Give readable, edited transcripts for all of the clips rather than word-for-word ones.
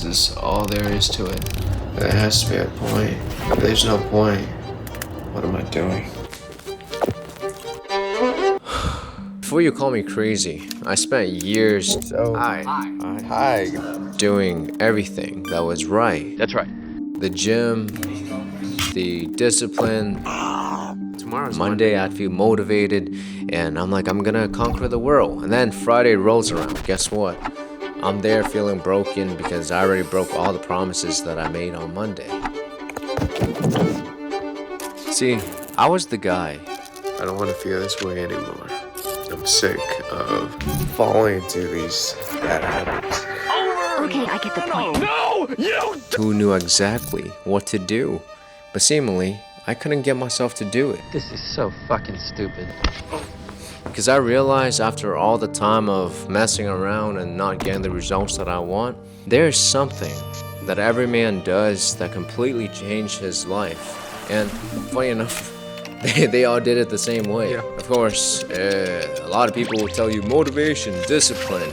this is all there is to it. There has to be a point. If there's no point, what am I doing? Before you call me crazy, I spent years doing everything that was right. That's right. The gym, the discipline. Tomorrow's Monday, I'd feel motivated, and I'm like, I'm gonna conquer the world. And then Friday rolls around. Guess what? I'm there feeling broken because I already broke all the promises that I made on Monday. See, I was the guy. I don't want to feel this way anymore. I'm sick of falling into these bad habits. Okay, I get the point. Who knew exactly what to do, but seemingly I couldn't get myself to do it. This is so fucking stupid. Because I realized after all the time of messing around and not getting the results that I want, there's something that every man does that completely changed his life. And funny enough, they all did it the same way. Yeah. Of course, a lot of people will tell you motivation, discipline,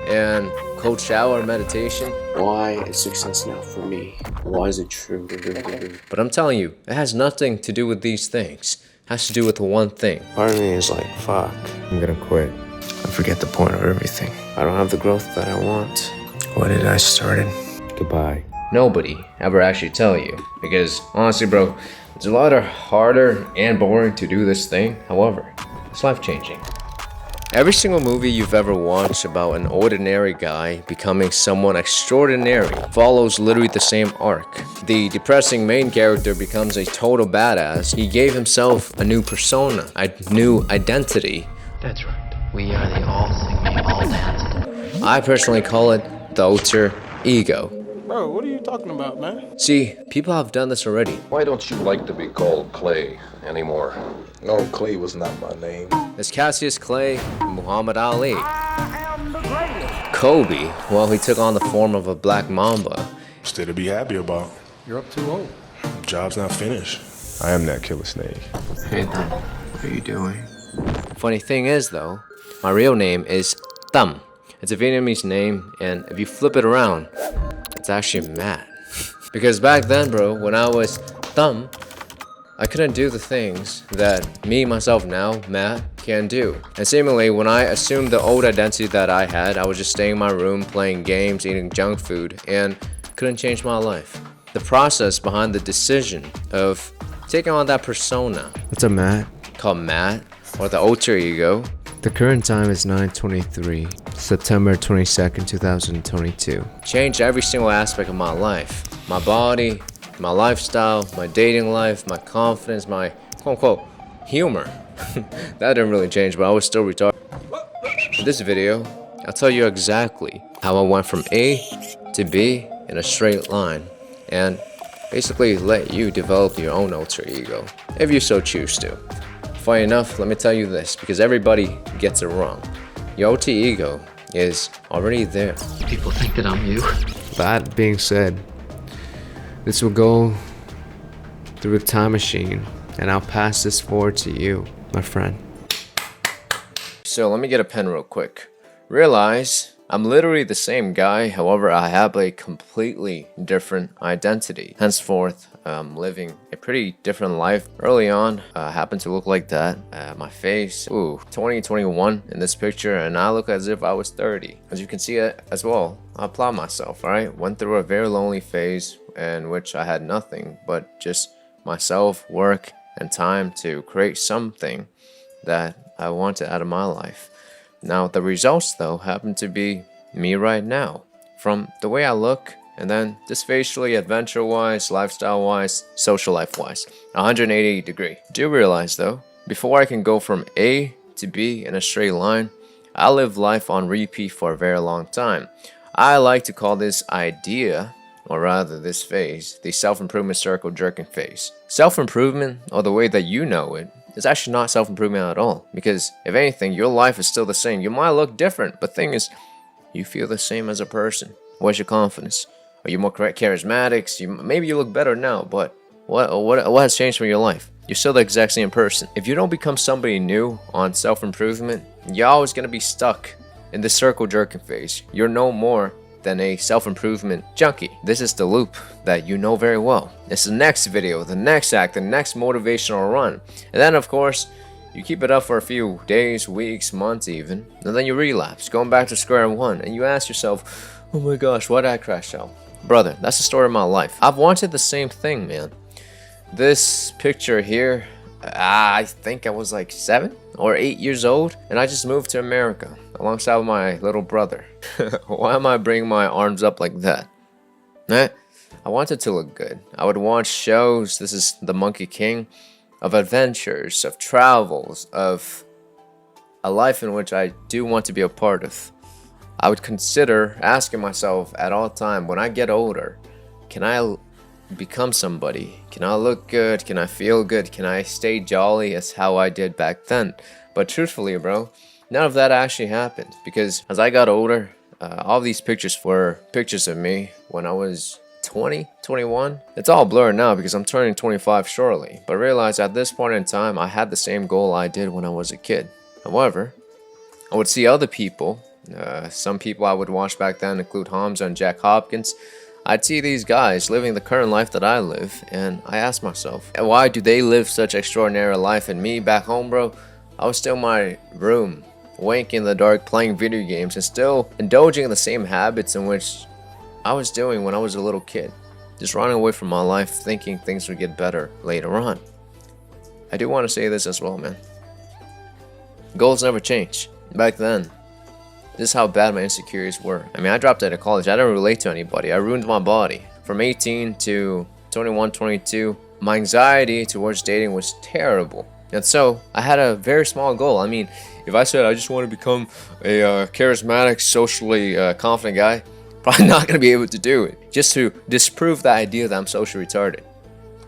and cold shower meditation. Why is success not for me? Why is it true? But I'm telling you, it has nothing to do with these things. It has to do with one thing. Part of me is like, fuck, I'm gonna quit. I forget the point of everything. I don't have the growth that I want. Why did I start it? Goodbye. Nobody ever actually tell you. Because honestly, bro, it's a lot harder and boring to do this thing. However, it's life-changing. Every single movie you've ever watched about an ordinary guy becoming someone extraordinary follows literally the same arc. The depressing main character becomes a total badass. He gave himself a new persona, a new identity. That's right. We are the all singing, all dancing. I personally call it the alter ego. Bro, what are you talking about, man? See, people have done this already. Why don't you like to be called Clay anymore? No, Clay was not my name. There's Cassius Clay, Muhammad Ali. Kobe, well, he took on the form of a black mamba. Still to be happy about. You're up too old. Job's not finished. I am that killer snake. Hey, Thumb, what are you doing? Funny thing is, though, my real name is Thumb. It's a Vietnamese name, and if you flip it around, it's actually Matt. Because back then, bro, when I was Thumb, I couldn't do the things that me, myself now, Matt, can do. And seemingly, when I assumed the old identity that I had, I was just staying in my room, playing games, eating junk food, and couldn't change my life. The process behind the decision of taking on that persona, What's up, Matt? called Matt, or the alter ego. The current time is 9:23, September 22nd, 2022. Changed every single aspect of my life. My body, my lifestyle, my dating life, my confidence, my quote-unquote humor. That didn't really change, but I was still retarded. In this video, I'll tell you exactly how I went from A to B in a straight line, and basically let you develop your own alter ego, if you so choose to. Funny enough, let me tell you this, because everybody gets it wrong. Your alter ego is already there. People think that I'm you. That being said, this will go through a time machine, and I'll pass this forward to you, my friend. So let me get a pen real quick. Realize I'm literally the same guy, however I have a completely different identity. Henceforth, I'm living a pretty different life. Early on, I happened to look like that. My face, 2021 in this picture, and I look as if I was 30. As you can see it as well, I applaud myself, alright? Went through a very lonely phase in which I had nothing but just myself, work, and time to create something that I wanted out of my life. Now, the results, though, happen to be me right now. From the way I look, and then just facially, adventure-wise, lifestyle-wise, social life-wise. 180 degree. Do realize, though, before I can go from A to B in a straight line, I lived life on repeat for a very long time. I like to call this idea, or rather this phase, the self-improvement circle jerking phase. Self-improvement, or the way that you know it, is actually not self-improvement at all. Because if anything, your life is still the same. You might look different, but thing is, you feel the same as a person. Where's your confidence? Are you more charismatic? Maybe you look better now, but what has changed from your life? You're still the exact same person. If you don't become somebody new on self-improvement, you're always gonna be stuck in the circle jerking phase. You're no more than a self-improvement junkie. This is the loop that you know very well. It's the next video, the next act, the next motivational run. And then of course, you keep it up for a few days, weeks, months even, and then you relapse, going back to square one, and you ask yourself, oh my gosh, why did I crash out? Brother, that's the story of my life. I've wanted the same thing, man. This picture here, I think I was like 7 or 8 years old, and I just moved to America alongside my little brother. Why am I bringing my arms up like that? I wanted to look good. I would watch shows, this is the Monkey King, of adventures, of travels, of a life in which I do want to be a part of. I would consider asking myself at all time, when I get older, can I become somebody? Can I look good? Can I feel good? Can I stay jolly as how I did back then? But truthfully, bro, none of that actually happened, because as I got older, all these pictures were pictures of me when I was 20, 21. It's all blurred now because I'm turning 25 shortly, but realize at this point in time, I had the same goal I did when I was a kid. However, I would see other people, some people I would watch back then include Hamza and Jack Hopkins. I'd see these guys living the current life that I live, and I asked myself, why do they live such extraordinary life? And me back home, bro, I was still in my room, wanking in the dark, playing video games, and still indulging in the same habits in which I was doing when I was a little kid. Just running away from my life, thinking things would get better later on. I do want to say this as well, man. Goals never change. Back then, this is how bad my insecurities were. I mean, I dropped out of college. I didn't relate to anybody. I ruined my body. From 18 to 21, 22, my anxiety towards dating was terrible. And so, I had a very small goal. I mean, if I said I just want to become a charismatic, socially confident guy, probably not going to be able to do it. Just to disprove the idea that I'm socially retarded.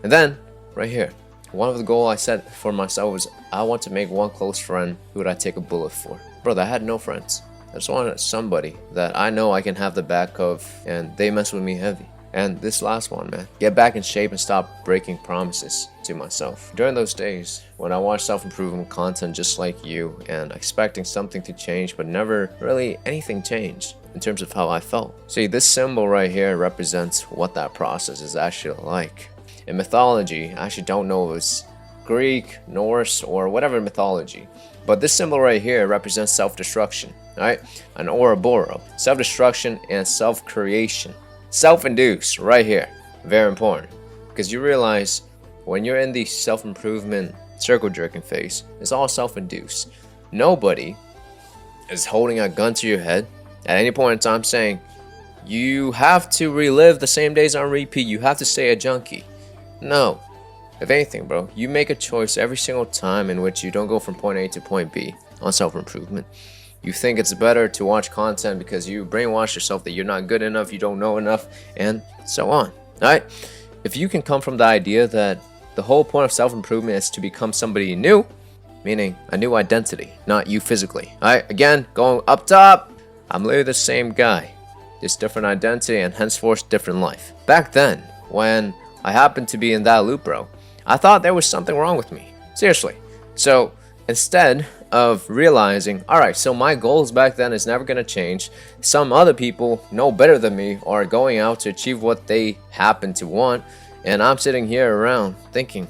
And then, right here, one of the goals I set for myself was I want to make one close friend who would I take a bullet for. Brother, I had no friends. I just wanted somebody that I know I can have the back of, and they mess with me heavy. And this last one, man, get back in shape and stop breaking promises to myself. During those days, when I watched self-improvement content just like you and expecting something to change, but never really anything changed in terms of how I felt. See, this symbol right here represents what that process is actually like. In mythology, I actually don't know if it's Greek, Norse, or whatever mythology, but this symbol right here represents self-destruction, right? An ouroboros, self-destruction and self-creation. Self-induced, right here, very important, because you realize when you're in the self-improvement circle jerking phase, it's all self-induced. Nobody is holding a gun to your head at any point in time saying, you have to relive the same days on repeat, you have to stay a junkie. No. If anything, bro, you make a choice every single time in which you don't go from point A to point B on self-improvement. You think it's better to watch content because you brainwash yourself that you're not good enough, you don't know enough, and so on. Alright? If you can come from the idea that the whole point of self-improvement is to become somebody new, meaning a new identity, not you physically. Alright? Again, going up top, I'm literally the same guy. Just different identity and henceforth different life. Back then, when I happened to be in that loop, bro, I thought there was something wrong with me. Seriously. So, instead of realizing, alright, so my goals back then is never going to change. Some other people know better than me are going out to achieve what they happen to want. And I'm sitting here around thinking,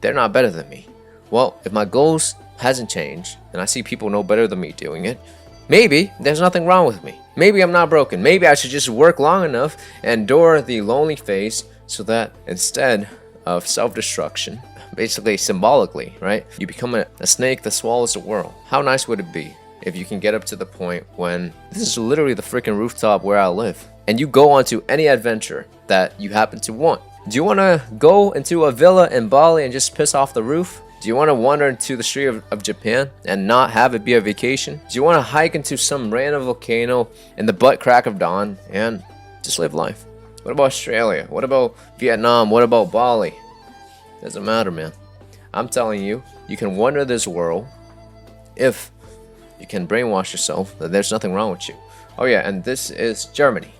they're not better than me. Well, if my goals hasn't changed, and I see people know better than me doing it, maybe there's nothing wrong with me. Maybe I'm not broken. Maybe I should just work long enough and endure the lonely phase so that instead of self-destruction, basically symbolically, right, you become a snake that swallows the world. How nice would it be if you can get up to the point when this is literally the freaking rooftop where I live, and you go onto any adventure that you happen to want. Do you want to go into a villa in Bali and just piss off the roof? Do you want to wander into the street of Japan and not have it be a vacation? Do you want to hike into some random volcano in the butt crack of dawn and just live life? What about Australia? What about Vietnam? What about Bali? Doesn't matter, man. I'm telling you, you can wander this world if you can brainwash yourself that there's nothing wrong with you. Oh yeah, and this is Germany.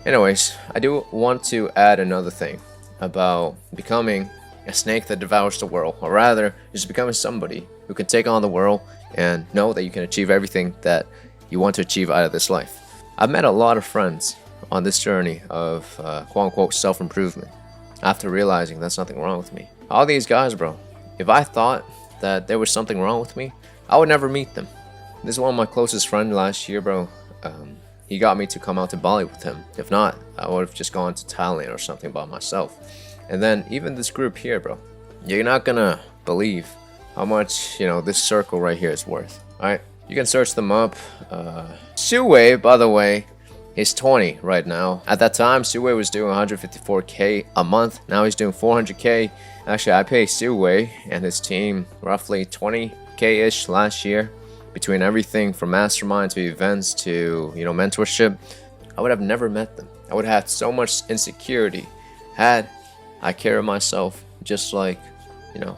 Anyways, I do want to add another thing about becoming a snake that devours the world, or rather, just becoming somebody who can take on the world and know that you can achieve everything that you want to achieve out of this life. I've met a lot of friends on this journey of quote-unquote self-improvement after realizing that's nothing wrong with me. All these guys, bro, if I thought that there was something wrong with me, I would never meet them. This is one of my closest friends last year, bro. He got me to come out to Bali with him. If not, I would have just gone to Thailand or something by myself. And then even this group here, bro, you're not gonna believe how much, this circle right here is worth. Alright, you can search them up. Suwei, by the way, he's 20 right now. At that time, Suwei was doing 154k a month. Now he's doing 400k. Actually, I pay Suwei and his team roughly 20k-ish last year. Between everything from mastermind to events to, mentorship, I would have never met them. I would have had so much insecurity had I carried myself just like,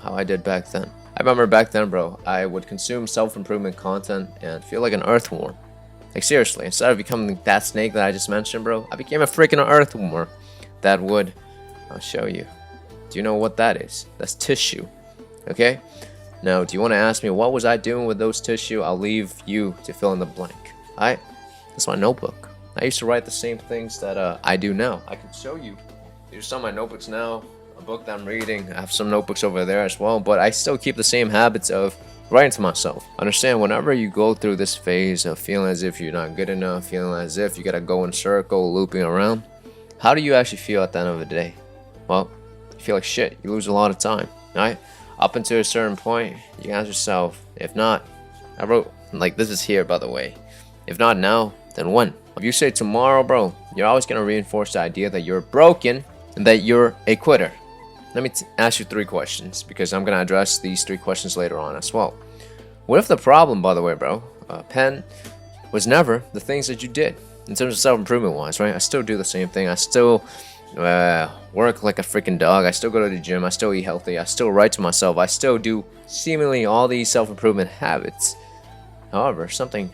how I did back then. I remember back then, bro, I would consume self-improvement content and feel like an earthworm. Like seriously, instead of becoming that snake that I just mentioned, bro, I became a freaking earthworm that would, I'll show you. Do you know what that is? That's tissue, okay? Now, do you want to ask me what was I doing with those tissue? I'll leave you to fill in the blank. Alright? That's my notebook. I used to write the same things that I do now. I can show you. Here's some of my notebooks now. A book that I'm reading. I have some notebooks over there as well. But I still keep the same habits of writing to myself. Understand, whenever you go through this phase of feeling as if you're not good enough, feeling as if you gotta go in circle, looping around, how do you actually feel at the end of the day? Well, you feel like shit. You lose a lot of time. Alright? Up until a certain point, you ask yourself, if not, I wrote, like this is here by the way, if not now, then when? If you say tomorrow, bro, you're always going to reinforce the idea that you're broken and that you're a quitter. Let me ask you 3 questions, because I'm going to address these 3 questions later on as well. What if the problem, by the way, bro, pen, was never the things that you did in terms of self-improvement wise, right? I still do the same thing. I still work like a freaking dog. I still go to the gym. I still eat healthy. I still write to myself. I still do seemingly all these self-improvement habits. However, something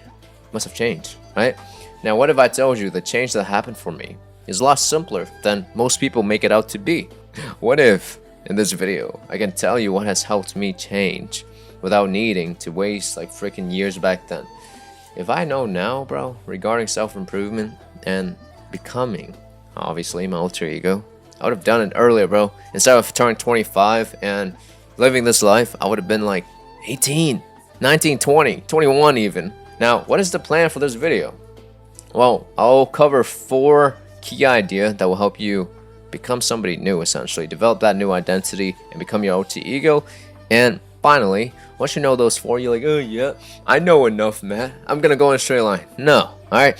must have changed, right? Now, what if I told you the change that happened for me is a lot simpler than most people make it out to be? What if, in this video, I can tell you what has helped me change without needing to waste like freaking years back then? If I know now, bro, regarding self-improvement and becoming obviously my alter ego, I would have done it earlier, bro. Instead of turning 25 and living this life, I would have been like 18, 19, 20, 21 even. Now, what is the plan for this video? Well, I'll cover 4 key ideas that will help you become somebody new, essentially. Develop that new identity and become your alter ego. And finally, once you know those 4, you're like, oh yeah, I know enough, man. I'm gonna go in a straight line. No, alright?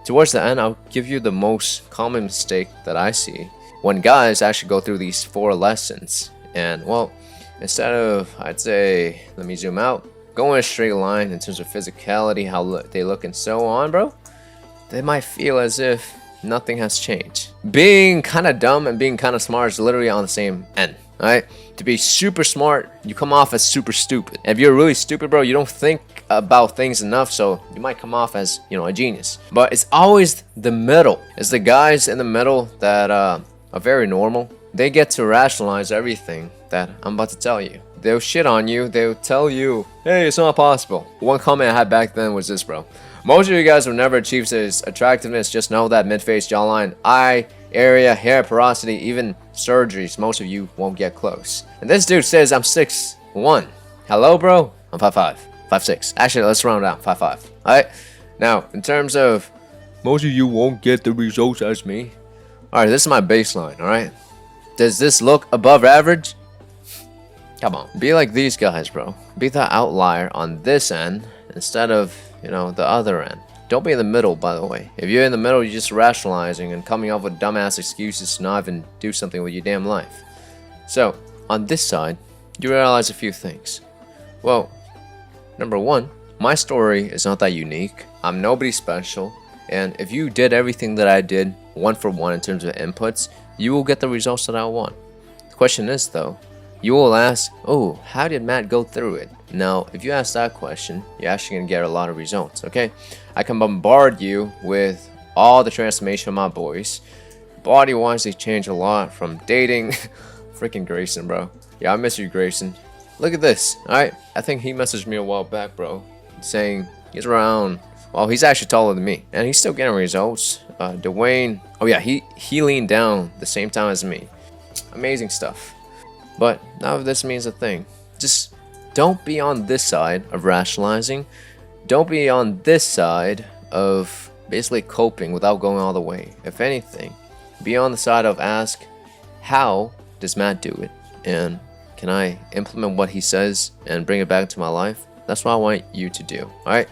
Towards the end, I'll give you the most common mistake that I see when guys actually go through these 4 lessons. And, well, instead of, I'd say, let me zoom out, go in a straight line in terms of physicality, how they look and so on, bro, they might feel as if nothing has changed. Being kind of dumb and being kind of smart is literally on the same end, alright? To be super smart, you come off as super stupid. If you're really stupid, bro, you don't think about things enough, so you might come off as, a genius. But it's always the middle. It's the guys in the middle that are very normal. They get to rationalize everything that I'm about to tell you. They'll shit on you. They'll tell you, hey, it's not possible. One comment I had back then was this, bro. Most of you guys will never achieve this attractiveness. Just know that mid-face, jawline, eye area, hair, porosity, even surgeries, most of you won't get close. And this dude says I'm 6'1". Hello, bro? I'm 5'5". 5'6". Actually, let's round down. 5'5". Alright? Now, in terms of most of you won't get the results as me. Alright, this is my baseline, alright? Does this look above average? Come on. Be like these guys, bro. Be the outlier on this end instead of, the other end. Don't be in the middle, by the way. If you're in the middle, you're just rationalizing and coming up with dumbass excuses to not even do something with your damn life. So, on this side, you realize a few things. Well, number 1, my story is not that unique. I'm nobody special. And if you did everything that I did, 1 for 1 in terms of inputs, you will get the results that I want. The question is, though, you will ask, oh, how did Matt go through it? Now, if you ask that question, you're actually going to get a lot of results, okay? I can bombard you with all the transformation of my boys. Body-wise, they change a lot from dating. Freaking Grayson, bro. Yeah, I miss you, Grayson. Look at this, alright? I think he messaged me a while back, bro, saying he's around Well, he's actually taller than me, and he's still getting results. Dwayne, oh yeah, he leaned down the same time as me. Amazing stuff. But none of this means a thing. Just don't be on this side of rationalizing. Don't be on this side of basically coping without going all the way. If anything, be on the side of ask, how does Matt do it? And can I implement what he says and bring it back to my life? That's what I want you to do. Alright?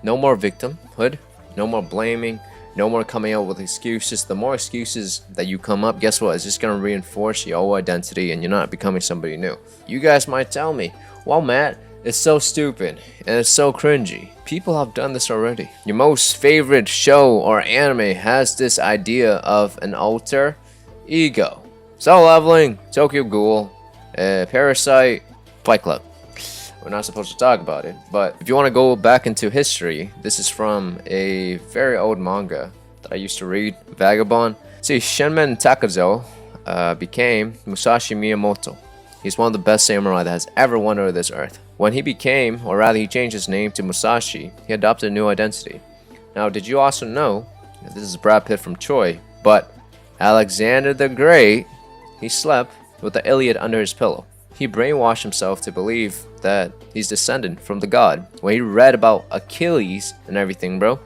No more victimhood. No more blaming. No more coming up with excuses. The more excuses that you come up, guess what? It's just going to reinforce your old identity and you're not becoming somebody new. You guys might tell me, well, Matt, it's so stupid and it's so cringy. People have done this already. Your most favorite show or anime has this idea of an alter ego. Solo Leveling, Tokyo Ghoul, Parasite, Fight Club. We're not supposed to talk about it, but if you want to go back into history, this is from a very old manga that I used to read, Vagabond. See, Shinmen Takazo became Musashi Miyamoto. He's one of the best samurai that has ever wandered this earth. When he became, or rather he changed his name to Musashi, he adopted a new identity. Now, did you also know, this is Brad Pitt from Troy, but Alexander the Great, he slept with the Iliad under his pillow. He brainwashed himself to believe that he's descended from the god. When he read about Achilles and everything, bro,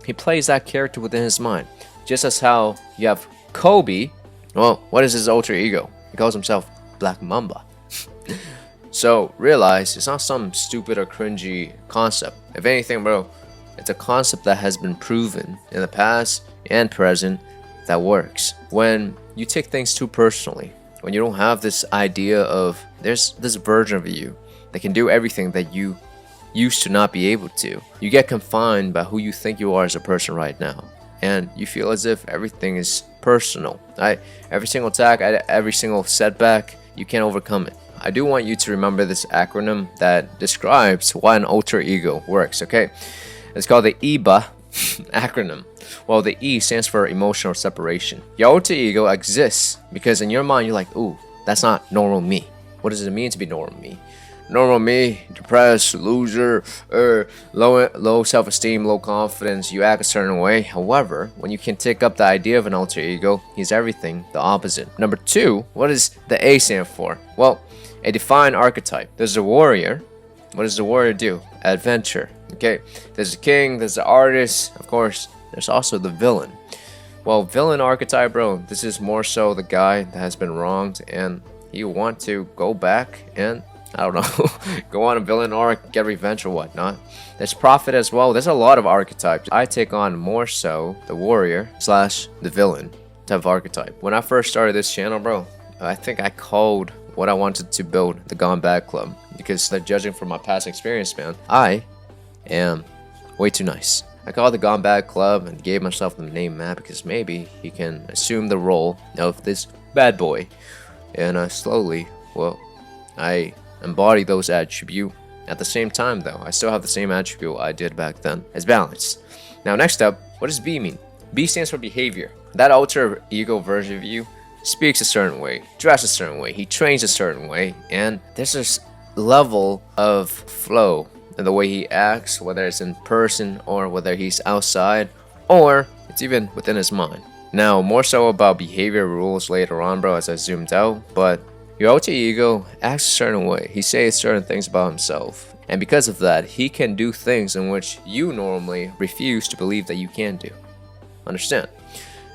he plays that character within his mind. Just as how you have Kobe, well, what is his alter ego? He calls himself Black Mamba. So realize it's not some stupid or cringy concept. If anything, bro, it's a concept that has been proven in the past and present that works. When you take things too personally, when you don't have this idea of there's this version of you that can do everything that you used to not be able to, you get confined by who you think you are as a person right now, and you feel as if everything is personal. Every single attack, every single setback, you can't overcome it. I do want you to remember this acronym that describes why an alter ego works, okay? It's called the EABAA acronym. Well, the E stands for emotional separation. Your alter ego exists because in your mind you're like, ooh, that's not normal me. What does it mean to be normal me? Normal me, depressed, loser, low self-esteem, low confidence, you act a certain way. However, when you can take up the idea of an alter ego, he's everything the opposite. Number 2, what does the A stand for? Well, a defined archetype. There's a warrior. What does the warrior do? Adventure. Okay, there's a king, there's the artist, of course, there's also the villain. Well, villain archetype, bro, this is more so the guy that has been wronged and you want to go back and, I don't know, go on a villain arc, get revenge or whatnot. There's prophet as well. There's a lot of archetypes. I take on more so the warrior / the villain type of archetype. When I first started this channel, bro, I think I called what I wanted to build the Gone Bad Club, because judging from my past experience, man, I am way too nice. I called the Gone Bad Club and gave myself the name Matt because maybe he can assume the role of this bad boy. And slowly, well, I embody those attributes. At the same time, though, I still have the same attribute I did back then as balance. Now, next up, what does B mean? B stands for behavior. That alter ego version of you speaks a certain way, dresses a certain way, he trains a certain way, and there's this level of flow in the way he acts, whether it's in person or whether he's outside or it's even within his mind. Now, more so about behavior rules later on, bro, as I zoomed out, but your alter ego acts a certain way. He says certain things about himself, and because of that, he can do things in which you normally refuse to believe that you can do. Understand?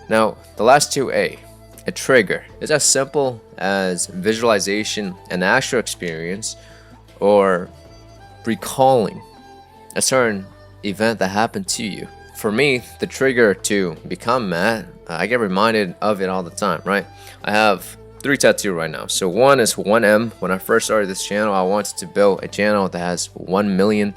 Now, the last two, A, a trigger, is as simple as visualization, an actual experience, or recalling a certain event that happened to you. For me, the trigger to become Matt, I get reminded of it all the time, right? I have 3 tattoos right now. So one is 1M. When I first started this channel, I wanted to build a channel that has 1 million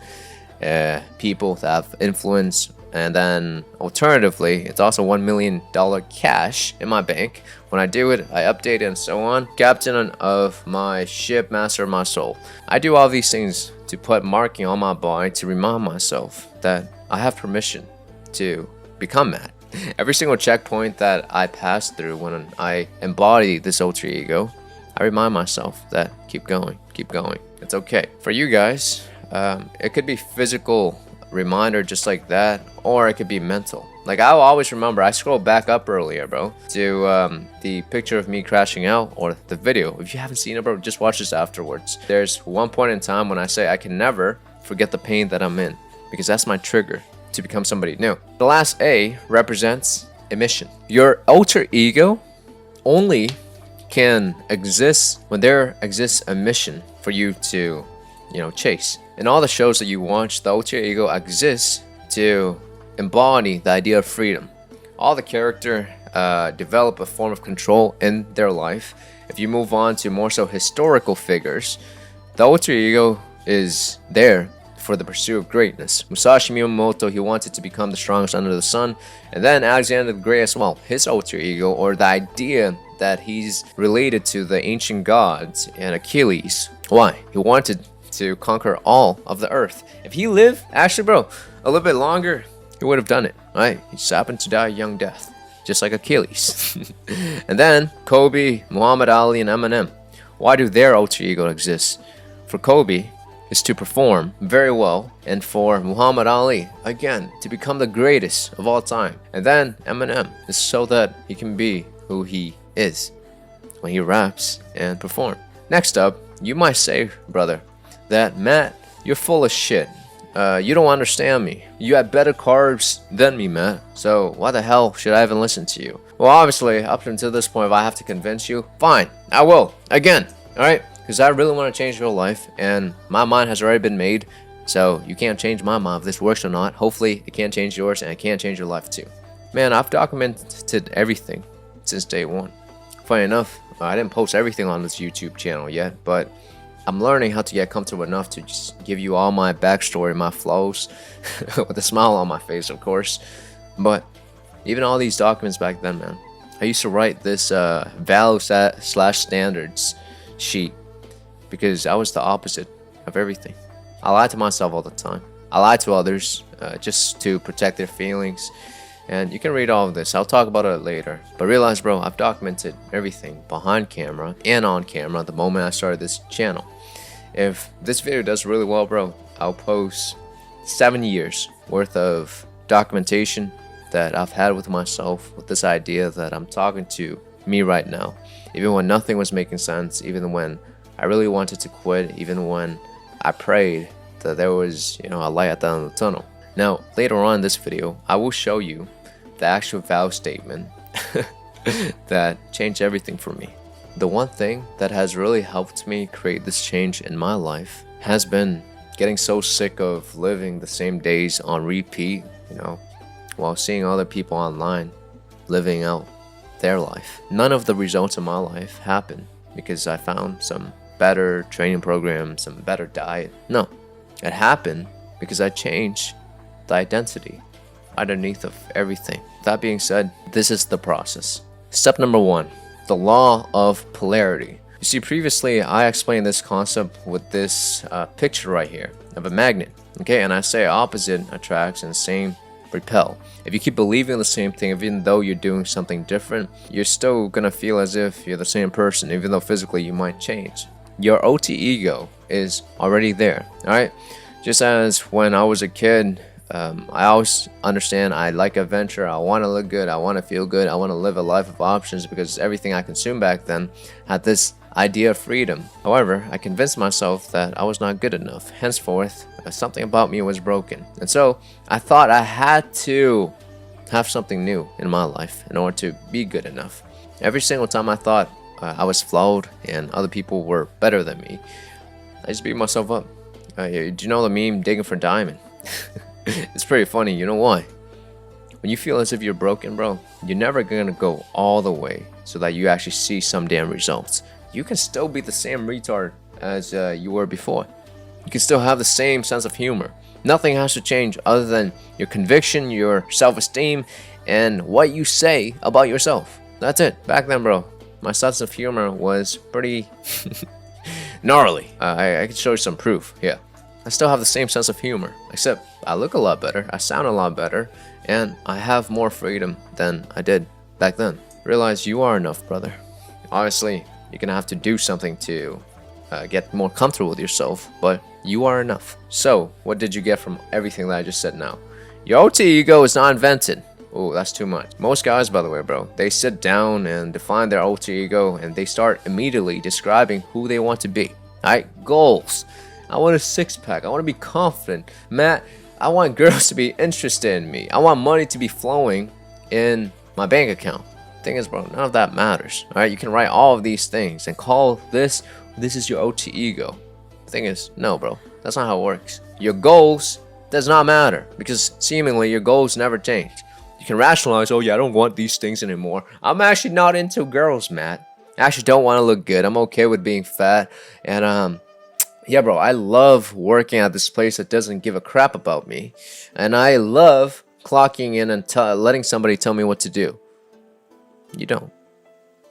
people that have influence. And then alternatively, it's also $1 million cash in my bank. When I do it, I update it and so on. Captain of my ship, master of my soul. I do all these things to put marking on my body to remind myself that I have permission to become Matt. Every single checkpoint that I pass through when I embody this alter ego, I remind myself that keep going, it's okay. For you guys, it could be physical reminder just like that, or it could be mental. Like I'll always remember, I scrolled back up earlier, bro, to the picture of me crashing out, or the video. If you haven't seen it, bro, just watch this afterwards. There's one point in time when I say I can never forget the pain that I'm in, because that's my trigger to become somebody new. The last A represents emission. Your alter ego only can exist when there exists a mission for you to, chase. In all the shows that you watch, the alter ego exists to embody the idea of freedom. All the character develop a form of control in their life. If you move on to more so historical figures, the alter ego is there for the pursuit of greatness. Musashi Miyamoto, he wanted to become the strongest under the sun, and then Alexander the Great as well. His alter ego, or the idea that he's related to the ancient gods and Achilles. Why? He wanted to conquer all of the earth. If he lived, actually, bro, a little bit longer, he would have done it, right? He just happened to die a young death, just like Achilles. And then Kobe, Muhammad Ali, and Eminem. Why do their alter ego exist? For Kobe, is to perform very well, and for Muhammad Ali, again, to become the greatest of all time. And then Eminem is so that he can be who he is when he raps and perform. Next up, you might say, brother, that Matt, you're full of shit. You don't understand me. You have better carbs than me, Matt. So why the hell should I even listen to you? Well, obviously, up until this point, if I have to convince you, fine, I will. Again, alright? Because I really want to change your life, and my mind has already been made, so you can't change my mind if this works or not. Hopefully, it can change yours, and it can change your life too. Man, I've documented everything since day one. Funny enough, I didn't post everything on this YouTube channel yet, but I'm learning how to get comfortable enough to just give you all my backstory, my flows, with a smile on my face, of course. But even all these documents back then, man, I used to write this Vows/standards sheet, because I was the opposite of everything. I lied to myself all the time. I lied to others just to protect their feelings. And you can read all of this. I'll talk about it later. But realize, bro, I've documented everything behind camera and on camera the moment I started this channel. If this video does really well, bro, I'll post 7 years worth of documentation that I've had with myself, with this idea that I'm talking to me right now. Even when nothing was making sense, even when I really wanted to quit, even when I prayed that there was, a light at the end of the tunnel. Now, later on in this video, I will show you the actual vow statement that changed everything for me. The one thing that has really helped me create this change in my life has been getting so sick of living the same days on repeat, while seeing other people online living out their life. None of the results in my life happened because I found some better training program, some better diet. No, it happened because I changed the identity underneath of everything. That being said, this is the process. Step number 1, the law of polarity. You see, previously I explained this concept with this picture right here of a magnet. Okay, and I say opposite attracts and same repel. If you keep believing the same thing, even though you're doing something different, you're still gonna feel as if you're the same person, even though physically you might change. Your alter ego is already there, alright? Just as when I was a kid, I always understand I like adventure, I want to look good, I want to feel good, I want to live a life of options, because everything I consumed back then had this idea of freedom. However, I convinced myself that I was not good enough. Henceforth, something about me was broken. And so I thought I had to have something new in my life in order to be good enough. Every single time I thought I was flawed and other people were better than me, I just beat myself up. Do you know the meme, digging for diamond? It's pretty funny, you know why? When you feel as if you're broken, bro, you're never gonna go all the way so that you actually see some damn results. You can still be the same retard as you were before. You can still have the same sense of humor. Nothing has to change other than your conviction, your self-esteem, and what you say about yourself. That's it. Back then, bro, my sense of humor was pretty gnarly. I can show you some proof. Yeah, I still have the same sense of humor, except I look a lot better, I sound a lot better, and I have more freedom than I did back then. Realize you are enough, brother. Obviously, you're gonna have to do something to get more comfortable with yourself, but you are enough. So, what did you get from everything that I just said now? Your alter ego is not invented. Oh, that's too much. Most guys, by the way, bro, they sit down and define their alter ego and they start immediately describing who they want to be. Alright, goals. I want a six-pack. I want to be confident. Matt, I want girls to be interested in me. I want money to be flowing in my bank account. Thing is, bro, none of that matters. Alright, you can write all of these things and call this is your alter ego. The thing is, no, bro, that's not how it works. Your goals does not matter because seemingly your goals never change. You can rationalize, oh yeah, I don't want these things anymore. I'm actually not into girls, Matt. I actually don't want to look good. I'm okay with being fat. And yeah, bro, I love working at this place that doesn't give a crap about me. And I love clocking in and letting somebody tell me what to do. You don't.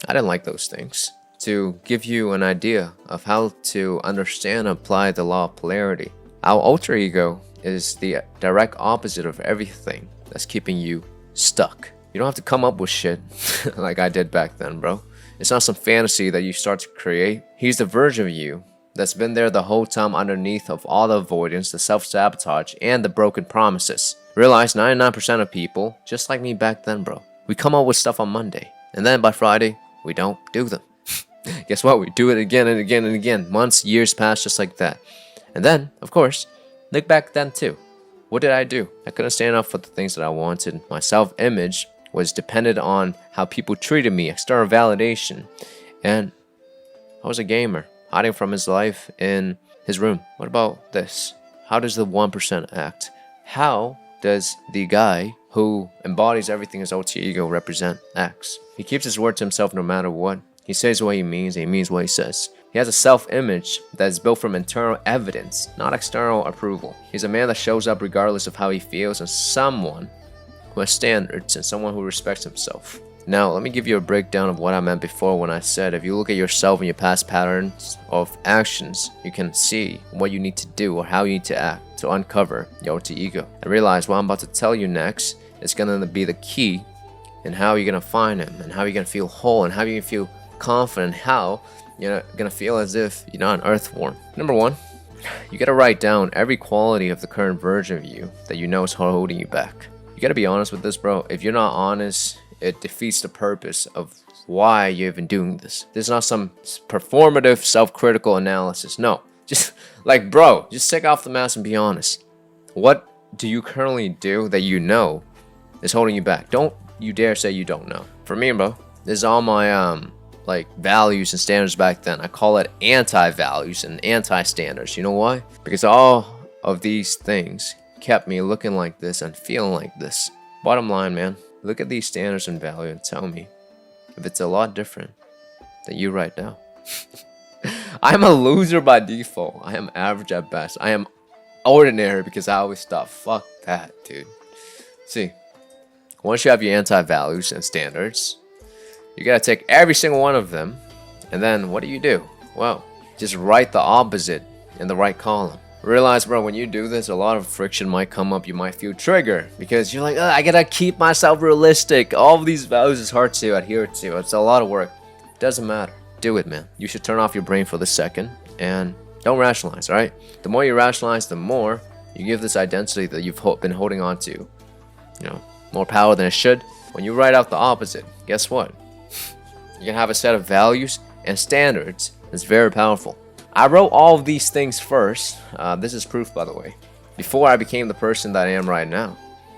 I didn't like those things. To give you an idea of how to understand and apply the law of polarity. Our alter ego is the direct opposite of everything that's keeping you stuck. You don't have to come up with shit like I did back then, bro. It's not some fantasy that you start to create. He's the version of you that's been there the whole time underneath of all the avoidance, the self-sabotage, and the broken promises. Realize 99% of people, just like me back then, bro, we come up with stuff on Monday, and then by Friday, we don't do them. Guess what? We do it again and again and again. Months, years pass just like that. And then, of course, look back then too. What did I do? I couldn't stand up for the things that I wanted. My self-image was dependent on how people treated me, external validation. And I was a gamer, hiding from his life in his room. What about this? How does the 1% act? How does the guy who embodies everything his alter ego represent acts? He keeps his word to himself no matter what. He says what he means, and he means what he says. He has a self-image that is built from internal evidence, not external approval. He's a man that shows up regardless of how he feels, and someone who has standards and someone who respects himself. Now, let me give you a breakdown of what I meant before when I said if you look at yourself and your past patterns of actions, you can see what you need to do or how you need to act to uncover your alter ego. And realize what I'm about to tell you next is going to be the key in how you're going to find him and how you're going to feel whole and how you can feel confident, how you're gonna feel as if you're not an earthworm. Number one, you gotta write down every quality of the current version of you that you know is holding you back. You gotta be honest with this, bro. If you're not honest, it defeats the purpose of why you're even doing this. There's not some performative, self-critical analysis. No, just like, bro, just take off the mask and be honest. What do you currently do that you know is holding you back? Don't you dare say you don't know. For me, bro, this is all my like values and standards back then. I call it anti-values and anti-standards. You know why? Because all of these things kept me looking like this and feeling like this. Bottom line, man, look at these standards and value and tell me if it's a lot different than you right now. I'm a loser by default. I am average at best. I am ordinary because I always thought, fuck that, dude. See, once you have your anti-values and standards, you gotta take every single one of them, and then what do? Well, just write the opposite in the right column. Realize, bro, when you do this, a lot of friction might come up. You might feel triggered because you're like, I gotta keep myself realistic. All of these values is hard to adhere to. It's a lot of work. Doesn't matter. Do it, man. You should turn off your brain for the second and don't rationalize, alright? The more you rationalize, the more you give this identity that you've been holding on to, you know, more power than it should. When you write out the opposite, guess what? You can have a set of values and standards that's very powerful. I wrote all of these things first. This is proof, by the way. Before I became the person that I am right now.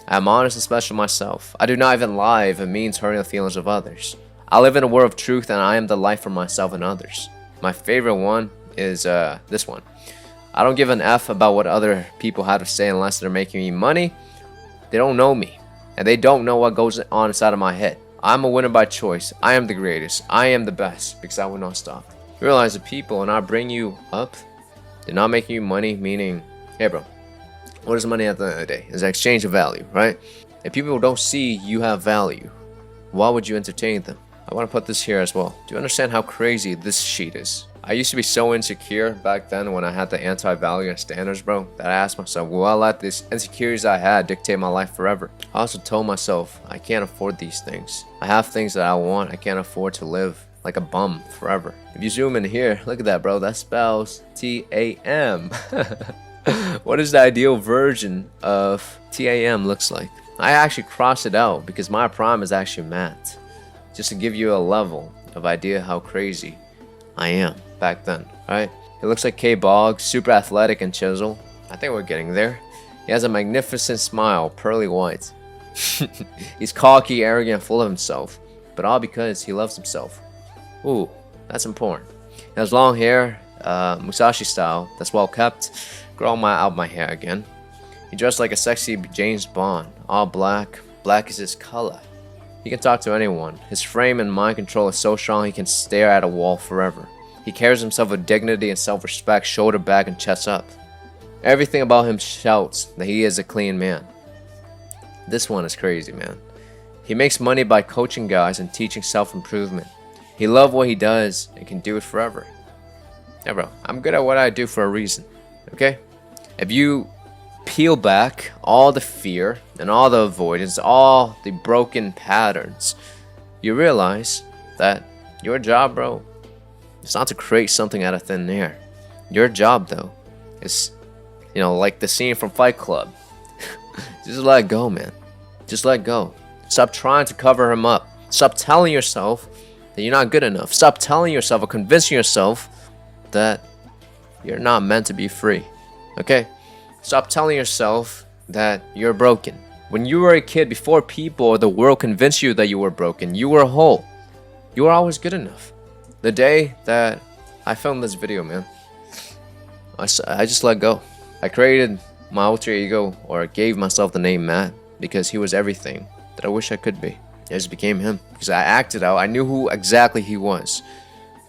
I am honest and special myself. I do not even lie if it means hurting the feelings of others. I live in a world of truth and I am the light for myself and others. My favorite one is this one. I don't give an F about what other people have to say unless they're making me money. They don't know me. And they don't know what goes on inside of my head. I'm a winner by choice. I am the greatest. I am the best because I will not stop. Realize the people when I bring you up, they're not making you money, meaning, hey bro, what is money at the end of the day? It's an exchange of value, right? If people don't see you have value, why would you entertain them? I want to put this here as well. Do you understand how crazy this sheet is? I used to be so insecure back then when I had the anti-value and standards, bro, that I asked myself, will I let these insecurities I had dictate my life forever? I also told myself, I can't afford these things. I have things that I want. I can't afford to live like a bum forever. If you zoom in here, look at that, bro. That spells T-A-M. What is the ideal version of T-A-M looks like? I actually crossed it out because my prime is actually matte. Just to give you a level of idea how crazy I am back then, right? It looks like K-Bog, super athletic and chisel. I think we're getting there. He has a magnificent smile, pearly white. He's cocky, arrogant, full of himself, but all because he loves himself. Ooh, that's important. He has long hair, Musashi style, that's well kept. Grow out my hair again. He dressed like a sexy James Bond, all black. Black is his color. He can talk to anyone. His frame and mind control is so strong he can stare at a wall forever. He carries himself with dignity and self-respect, shoulder back and chest up. Everything about him shouts that he is a clean man. This one is crazy, man. He makes money by coaching guys and teaching self-improvement. He loves what he does and can do it forever. Yeah, bro, I'm good at what I do for a reason, okay? If you peel back all the fear and all the avoidance, all the broken patterns, you realize that your job, bro, is not to create something out of thin air. Your job, though, is, you know, like the scene from Fight Club. Just let go, man. Just let go. Stop trying to cover him up. Stop telling yourself that you're not good enough. Stop telling yourself or convincing yourself that you're not meant to be free. Okay? Stop telling yourself that you're broken. When you were a kid, before people or the world convinced you that you were broken, you were whole. You were always good enough. The day that I filmed this video, man, I just let go. I created my alter ego, or gave myself the name Matt, because he was everything that I wish I could be. I just became him because I acted out. I knew who exactly he was,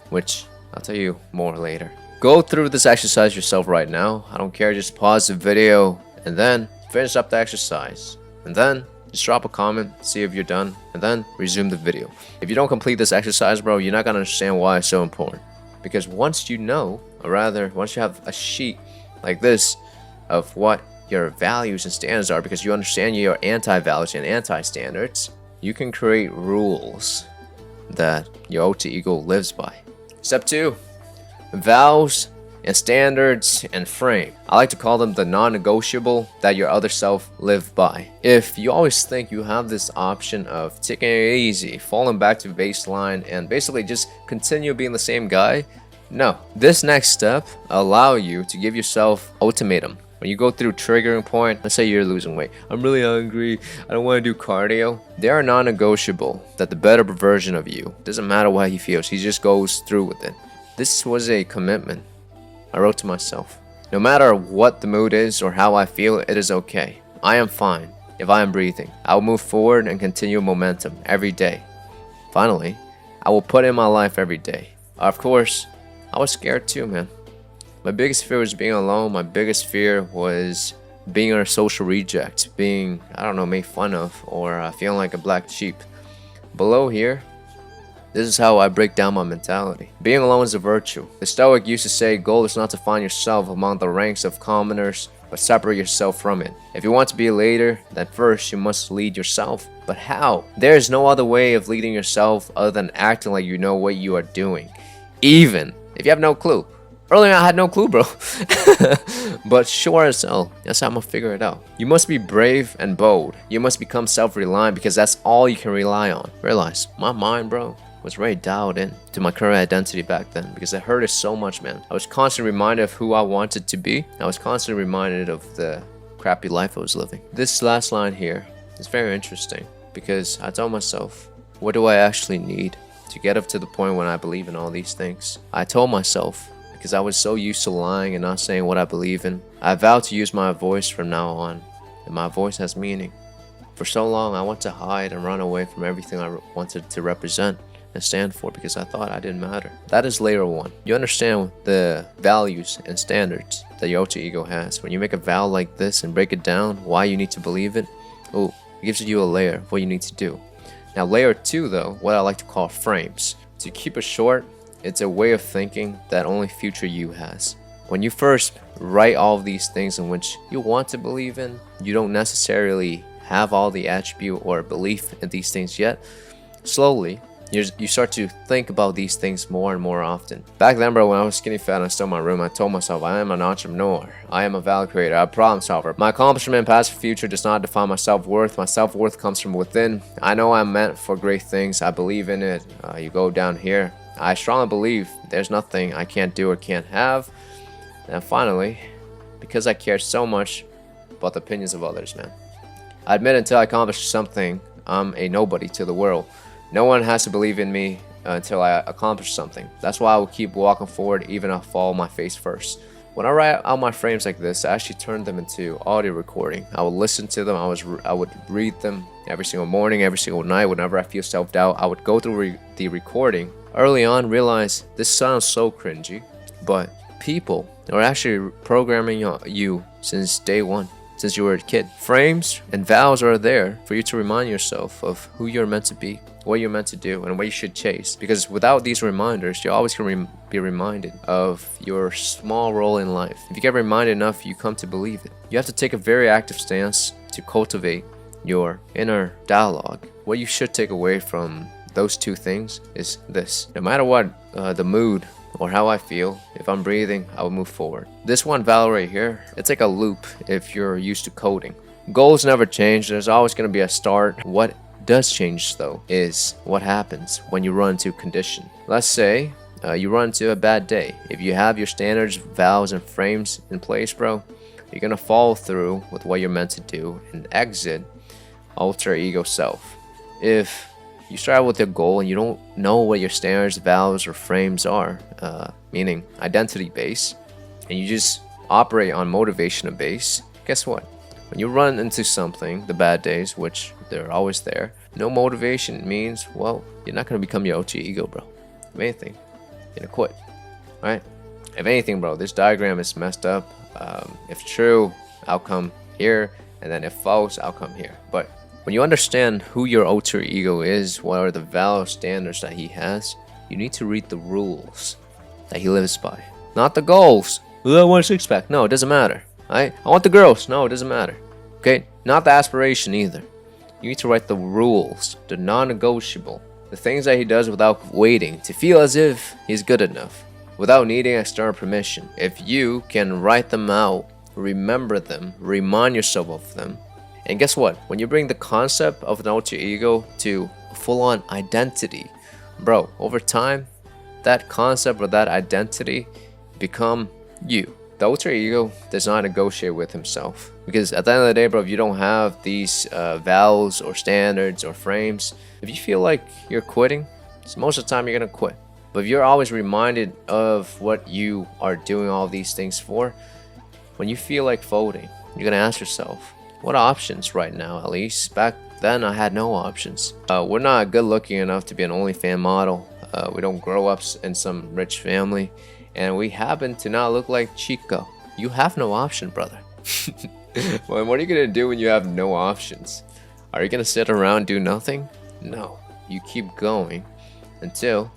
which I'll tell you more later. Go through this exercise yourself right now. I don't care, just pause the video and then finish up the exercise. And then just drop a comment, see if you're done, and then resume the video. If you don't complete this exercise, bro, you're not gonna understand why it's so important. Because once you know, or rather, once you have a sheet like this of what your values and standards are, because you understand your anti-values and anti-standards, you can create rules that your alter ego lives by. Step 2. Vows and standards and frame. I like to call them the non-negotiable that your other self live by. If you always think you have this option of taking it easy, falling back to baseline, and basically just continue being the same guy, no. This next step allow you to give yourself ultimatum. When you go through triggering point, let's say you're losing weight. I'm really hungry. I don't want to do cardio. They are non-negotiable that the better version of you, doesn't matter what he feels, he just goes through with it. This was a commitment I wrote to myself. No matter what the mood is or how I feel, it is okay. I am fine if I am breathing. I will move forward and continue momentum every day. Finally, I will put in my life every day. Of course, I was scared too, man. My biggest fear was being alone. My biggest fear was being a social reject, being, I don't know, made fun of, or feeling like a black sheep. Below here, this is how I break down my mentality. Being alone is a virtue. The Stoic used to say, goal is not to find yourself among the ranks of commoners, but separate yourself from it. If you want to be a leader, then first you must lead yourself. But how? There is no other way of leading yourself other than acting like you know what you are doing, even if you have no clue. Earlier I had no clue, bro. But sure as hell, that's how I'm gonna figure it out. You must be brave and bold. You must become self-reliant, because that's all you can rely on. Realize, my mind, bro, was very dialed in to my current identity back then, because I heard it so much, man. I was constantly reminded of who I wanted to be. I was constantly reminded of the crappy life I was living. This last line here is very interesting, because I told myself, what do I actually need to get up to the point when I believe in all these things? I told myself, because I was so used to lying and not saying what I believe in, I vowed to use my voice from now on, and my voice has meaning. For so long, I wanted to hide and run away from everything I wanted to represent and stand for, because I thought I didn't matter. That is layer 1. You understand the values and standards that your alter ego has. When you make a vow like this and break it down, why you need to believe it, it gives you a layer of what you need to do. Now layer 2 though, what I like to call frames. To keep it short, it's a way of thinking that only future you has. When you first write all of these things in which you want to believe in, you don't necessarily have all the attribute or belief in these things yet. Slowly, You start to think about these things more and more often. Back then, bro, when I was skinny fat and I still in my room, I told myself, I am an entrepreneur. I am a value creator, a problem solver. My accomplishment, past, future does not define my self-worth. My self-worth comes from within. I know I'm meant for great things. I believe in it. You go down here. I strongly believe there's nothing I can't do or can't have. And finally, because I care so much about the opinions of others, man. I admit until I accomplish something, I'm a nobody to the world. No one has to believe in me until I accomplish something. That's why I will keep walking forward even if I fall on my face first. When I write out my frames like this, I actually turn them into audio recording. I would listen to them. I would read them every single morning, every single night. Whenever I feel self-doubt, I would go through the recording. Early on, realize this sounds so cringy, but people are actually programming you since day one. Since you were a kid. Frames and vows are there for you to remind yourself of who you're meant to be, what you're meant to do, and what you should chase. Because without these reminders, you're always going to be reminded of your small role in life. If you get reminded enough, you come to believe it. You have to take a very active stance to cultivate your inner dialogue. What you should take away from those two things is this. No matter what the mood or how I feel, if I'm breathing, I will move forward. This one vow right here, it's like a loop if you're used to coding. Goals never change. There's always going to be a start. What does change though is what happens when you run into condition. Let's say you run into a bad day. If you have your standards, vows, and frames in place, bro, you're going to follow through with what you're meant to do and exit alter ego self. If you start with your goal and you don't know what your standards, vows, or frames are, meaning identity base, and you just operate on motivation base, guess what? When you run into something, the bad days, which they're always there, no motivation means, well, you're not going to become your alter ego, bro. If anything, you're going to quit, right? If anything, bro, this diagram is messed up. If true, I'll come here, and then if false, I'll come here. But when you understand who your alter ego is, what are the value standards that he has, you need to read the rules that he lives by. Not the goals. Well, I want a six-pack. No, it doesn't matter. Right? I want the girls. No, it doesn't matter. Okay? Not the aspiration either. You need to write the rules, the non-negotiable, the things that he does without waiting to feel as if he's good enough, without needing external permission. If you can write them out, remember them, remind yourself of them, and guess what? When you bring the concept of an alter ego to full-on identity, bro, over time, that concept or that identity become you. The alter ego does not negotiate with himself. Because at the end of the day, bro, if you don't have these vows or standards or frames, if you feel like you're quitting, most of the time you're going to quit. But if you're always reminded of what you are doing all these things for, when you feel like folding, you're going to ask yourself, what options right now? At least back then I had no options. We're not good looking enough to be an OnlyFans model. We don't grow up in some rich family, and we happen to not look like Chico. You have no option, brother. Well, what are you gonna do when you have no options? Are you gonna sit around and do nothing? No, you keep going until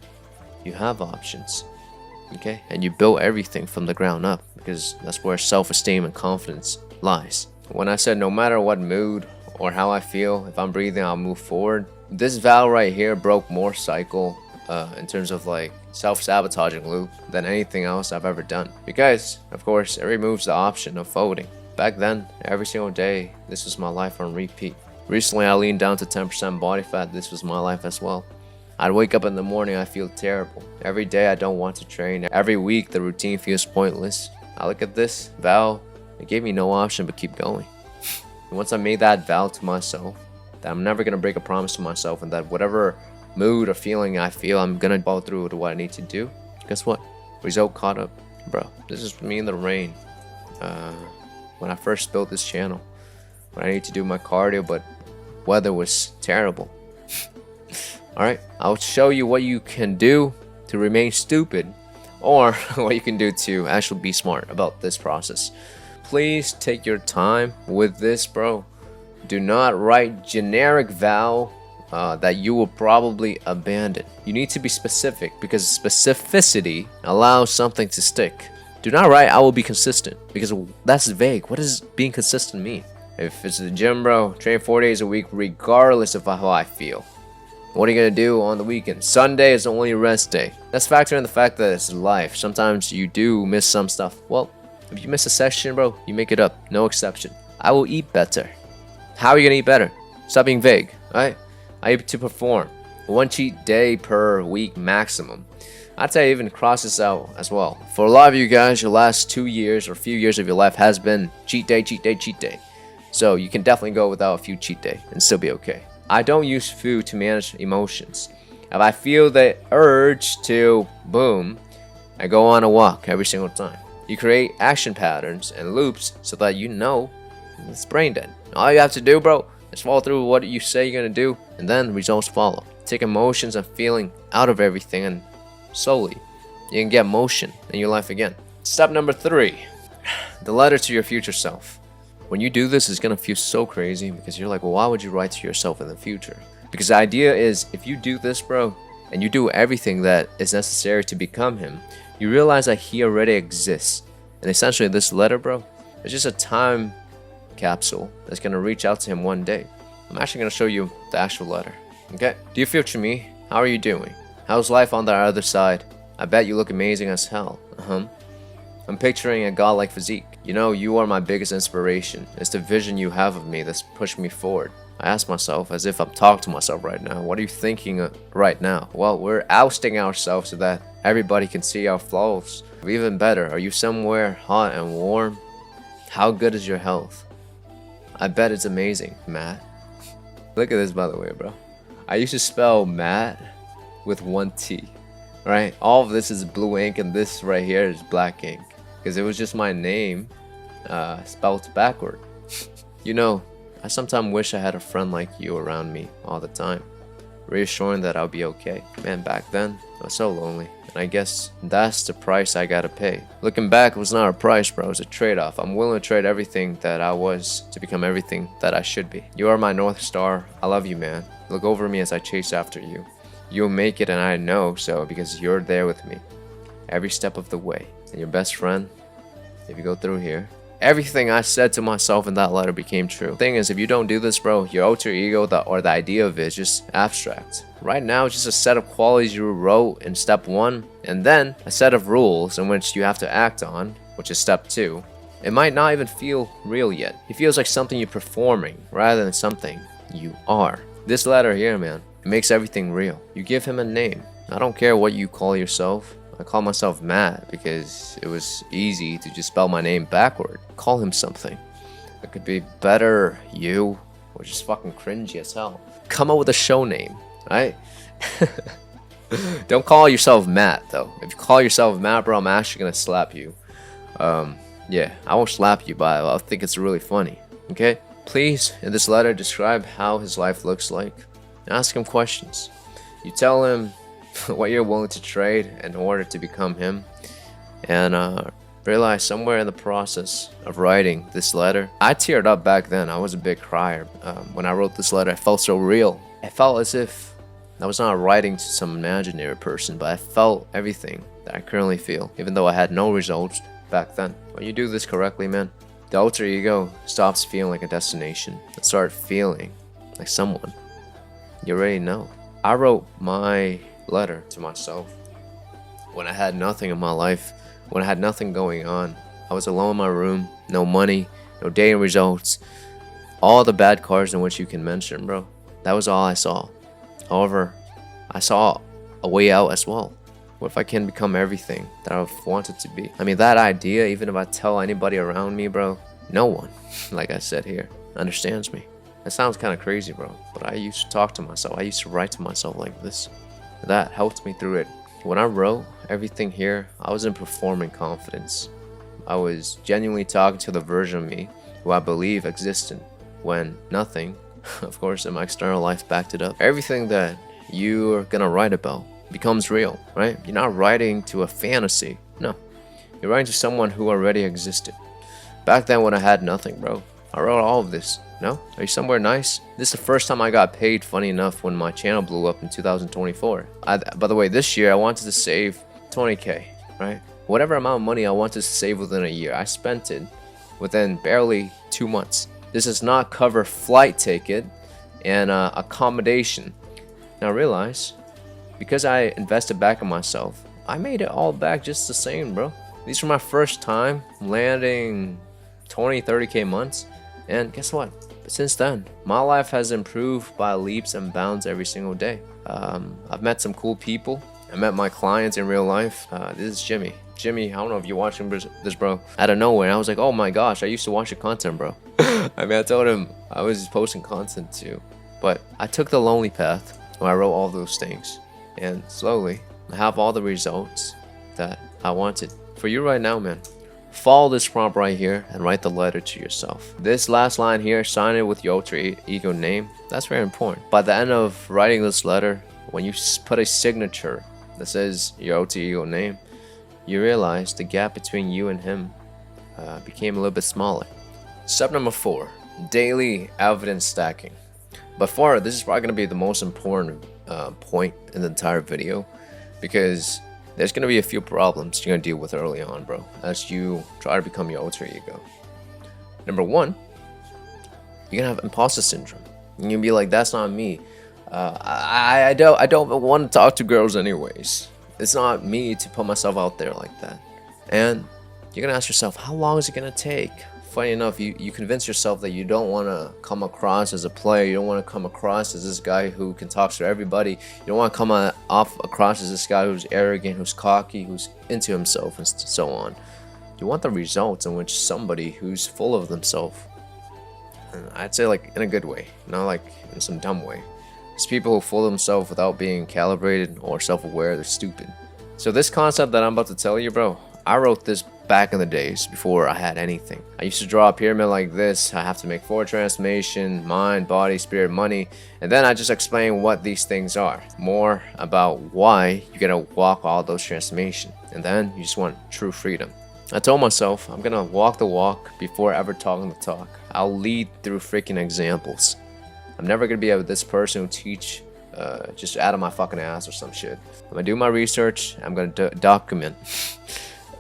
you have options. Okay, and you build everything from the ground up, because that's where self-esteem and confidence lies. When I said no matter what mood or how I feel, if I'm breathing, I'll move forward. This vow right here broke more cycle in terms of like self-sabotaging loop than anything else I've ever done. Because, of course, it removes the option of folding. Back then, every single day, this was my life on repeat. Recently, I leaned down to 10% body fat. This was my life as well. I'd wake up in the morning, I feel terrible. Every day, I don't want to train. Every week, the routine feels pointless. I look at this vow. It gave me no option but keep going. And once I made that vow to myself, that I'm never going to break a promise to myself, and that whatever mood or feeling I feel, I'm going to follow through with what I need to do, guess what? Result caught up. Bro, this is me in the rain. When I first built this channel, when I need to do my cardio, but weather was terrible. Alright, I'll show you what you can do to remain stupid, or what you can do to actually be smart about this process. Please take your time with this, bro. Do not write generic vow that you will probably abandon. You need to be specific, because specificity allows something to stick. Do not write I will be consistent, because that's vague. What does being consistent mean? If it's the gym, bro, train 4 days a week regardless of how I feel. What are you gonna do on the weekend? Sunday is the only rest day. Let's factor in the fact that it's life. Sometimes you do miss some stuff. Well, if you miss a session, bro, you make it up. No exception. I will eat better. How are you gonna eat better? Stop being vague, alright? I aim to perform. 1 cheat day per week maximum. I'd say even cross this out as well. For a lot of you guys, your last 2 years or few years of your life has been cheat day, cheat day, cheat day. So you can definitely go without a few cheat day and still be okay. I don't use food to manage emotions. If I feel the urge to boom, I go on a walk every single time. You create action patterns and loops so that you know it's brain dead. All you have to do, bro, is follow through with what you say you're gonna do, and then results follow. Take emotions and feeling out of everything, and slowly you can get motion in your life again. Step number 3, the letter to your future self. When you do this, it's gonna feel so crazy because you're like, well, why would you write to yourself in the future? Because the idea is, if you do this, bro, and you do everything that is necessary to become him, you realize that he already exists. And essentially this letter, bro, is just a time capsule that's gonna reach out to him one day. I'm actually gonna show you the actual letter. Okay? Dear future me, how are you doing? How's life on the other side? I bet you look amazing as hell. I'm picturing a godlike physique. You know, you are my biggest inspiration. It's the vision you have of me that's pushed me forward. I ask myself, as if I'm talking to myself right now, what are you thinking right now? Well, we're ousting ourselves so that everybody can see our flaws. Even better, are you somewhere hot and warm? How good is your health? I bet it's amazing, Matt. Look at this, by the way, bro. I used to spell Matt with 1 T, right? All of this is blue ink and this right here is black ink because it was just my name spelled backward. You know, I sometimes wish I had a friend like you around me all the time, reassuring that I'll be okay. Man, back then I was so lonely, and I guess that's the price I gotta pay. Looking back, it was not a price, bro. It was a trade-off. I'm willing to trade everything that I was to become everything that I should be. You are my North Star. I love you, man. Look over me as I chase after you. You'll make it, and I know so because you're there with me every step of the way. And your best friend, if you go through here, everything I said to myself in that letter became true. Thing is, if you don't do this, bro, your alter ego or the idea of it is just abstract. Right now, it's just a set of qualities you wrote in step 1, and then a set of rules in which you have to act on, which is step 2. It might not even feel real yet. It feels like something you're performing rather than something you are. This letter here, man, it makes everything real. You give him a name. I don't care what you call yourself. I call myself Matt because it was easy to just spell my name backward. Call him something. It could be Better You, or just fucking cringy as hell. Come up with a show name, right? Don't call yourself Matt, though. If you call yourself Matt, bro, I'm actually gonna slap you. Yeah, I won't slap you, but I think it's really funny, okay? Please, in this letter, describe how his life looks like. Ask him questions. You tell him what you're willing to trade in order to become him, and realize somewhere in the process of writing this letter, I teared up back then. I was a big crier. When I wrote this letter, I felt so real. It felt as if I was not writing to some imaginary person, but I felt everything that I currently feel, even though I had no results back then. When you do this correctly, man, the alter ego stops feeling like a destination and starts feeling like someone you already know. I wrote my letter to myself when I had nothing in my life, when I had nothing going on. I was alone in my room, no money, no dating results, all the bad cards in which you can mention, bro. That was all I saw. However, I saw a way out as well. What if I can become everything that I've wanted to be? I mean, that idea, even if I tell anybody around me, bro, no one, like I said here, understands me. It sounds kind of crazy, bro, but I used to talk to myself. I used to write to myself like this. That helped me through it. When I wrote everything here, I was in performing confidence. I was genuinely talking to the version of me who I believe existed when nothing, of course, in my external life backed it up. Everything that you're gonna write about becomes real, right? You're not writing to a fantasy. No, you're writing to someone who already existed. Back then when I had nothing, bro, I wrote all of this. No? Are you somewhere nice? This is the first time I got paid, funny enough, when my channel blew up in 2024. By the way, this year I wanted to save 20k, right? Whatever amount of money I wanted to save within a year, I spent it within barely 2 months. This does not cover flight ticket and accommodation. Now realize, because I invested back in myself, I made it all back just the same, bro. These were my first time landing 20, 30K months. And guess what? Since then, my life has improved by leaps and bounds every single day. I've met some cool people. I met my clients in real life. This is Jimmy. Jimmy, I don't know if you're watching this, bro. Out of nowhere, I was like, oh my gosh, I used to watch your content, bro. I mean, I told him I was just posting content too. But I took the lonely path when I wrote all those things. And slowly, I have all the results that I wanted. For you right now, man, follow this prompt right here and write the letter to yourself. This last line here, sign it with your alter ego name. That's very important. By the end of writing this letter, when you put a signature that says your alter ego name, you realize the gap between you and him became a little bit smaller. Step number 4, daily evidence stacking. But far, this is probably going to be the most important point in the entire video, because there's going to be a few problems you're going to deal with early on, bro, as you try to become your alter ego. Number 1, you're going to have imposter syndrome. You're going to be like, that's not me. I don't want to talk to girls anyways. It's not me to put myself out there like that. And you're going to ask yourself, how long is it going to take? Funny enough, you convince yourself that you don't want to come across as a player. You don't want to come across as this guy who can talk to everybody. You don't want to come across as this guy who's arrogant, who's cocky, who's into himself, and so on. You want the results in which somebody who's full of themselves. And I'd say like in a good way, not like in some dumb way. It's people who fool themselves without being calibrated or self-aware. They're stupid. So this concept that I'm about to tell you, bro, I wrote this back in the days before I had anything. I used to draw a pyramid like this. I have to make 4 transformation: mind, body, spirit, money. And then I just explain what these things are. More about why you gotta walk all those transformation. And then you just want true freedom. I told myself I'm gonna walk the walk before ever talking the talk. I'll lead through freaking examples. I'm never gonna be this person who teach just out of my fucking ass or some shit. I'm gonna do my research. I'm gonna document.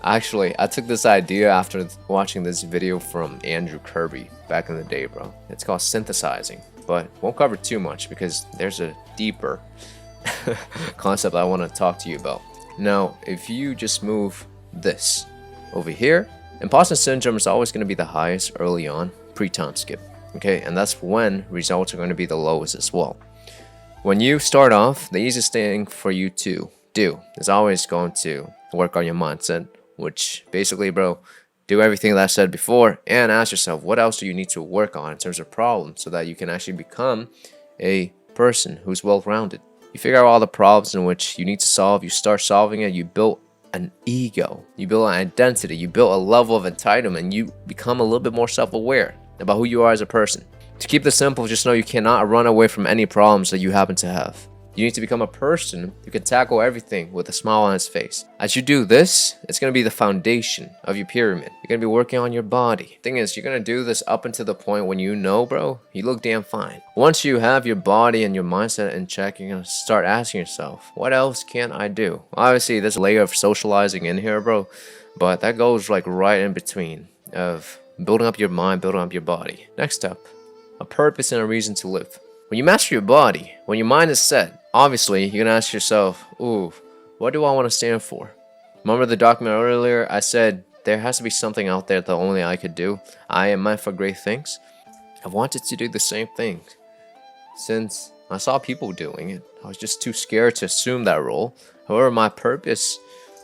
Actually, I took this idea after watching this video from Andrew Kirby back in the day, bro. It's called synthesizing, but won't cover too much because there's a deeper concept I want to talk to you about. Now, if you just move this over here, imposter syndrome is always going to be the highest early on, pre-time skip. Okay, and that's when results are going to be the lowest as well. When you start off, the easiest thing for you to do is always going to work on your mindset, which basically, bro, do everything that I said before and ask yourself, what else do you need to work on in terms of problems so that you can actually become a person who's well-rounded. You figure out all the problems in which you need to solve, you start solving it, you build an ego, you build an identity, you build a level of entitlement, you become a little bit more self-aware about who you are as a person. To keep this simple, just know you cannot run away from any problems that you happen to have. You need to become a person who can tackle everything with a smile on his face. As you do this, it's going to be the foundation of your pyramid. You're going to be working on your body. Thing is, you're going to do this up until the point when you know, bro, you look damn fine. Once you have your body and your mindset in check, you're going to start asking yourself, what else can I do? Obviously, there's a layer of socializing in here, bro, but that goes like right in between of building up your mind, building up your body. Next up, a purpose and a reason to live. When you master your body, when your mind is set, obviously, you're going to ask yourself, ooh, what do I want to stand for? Remember the document earlier? I said, there has to be something out there that only I could do. I am meant for great things. I've wanted to do the same thing since I saw people doing it. I was just too scared to assume that role. However, my purpose,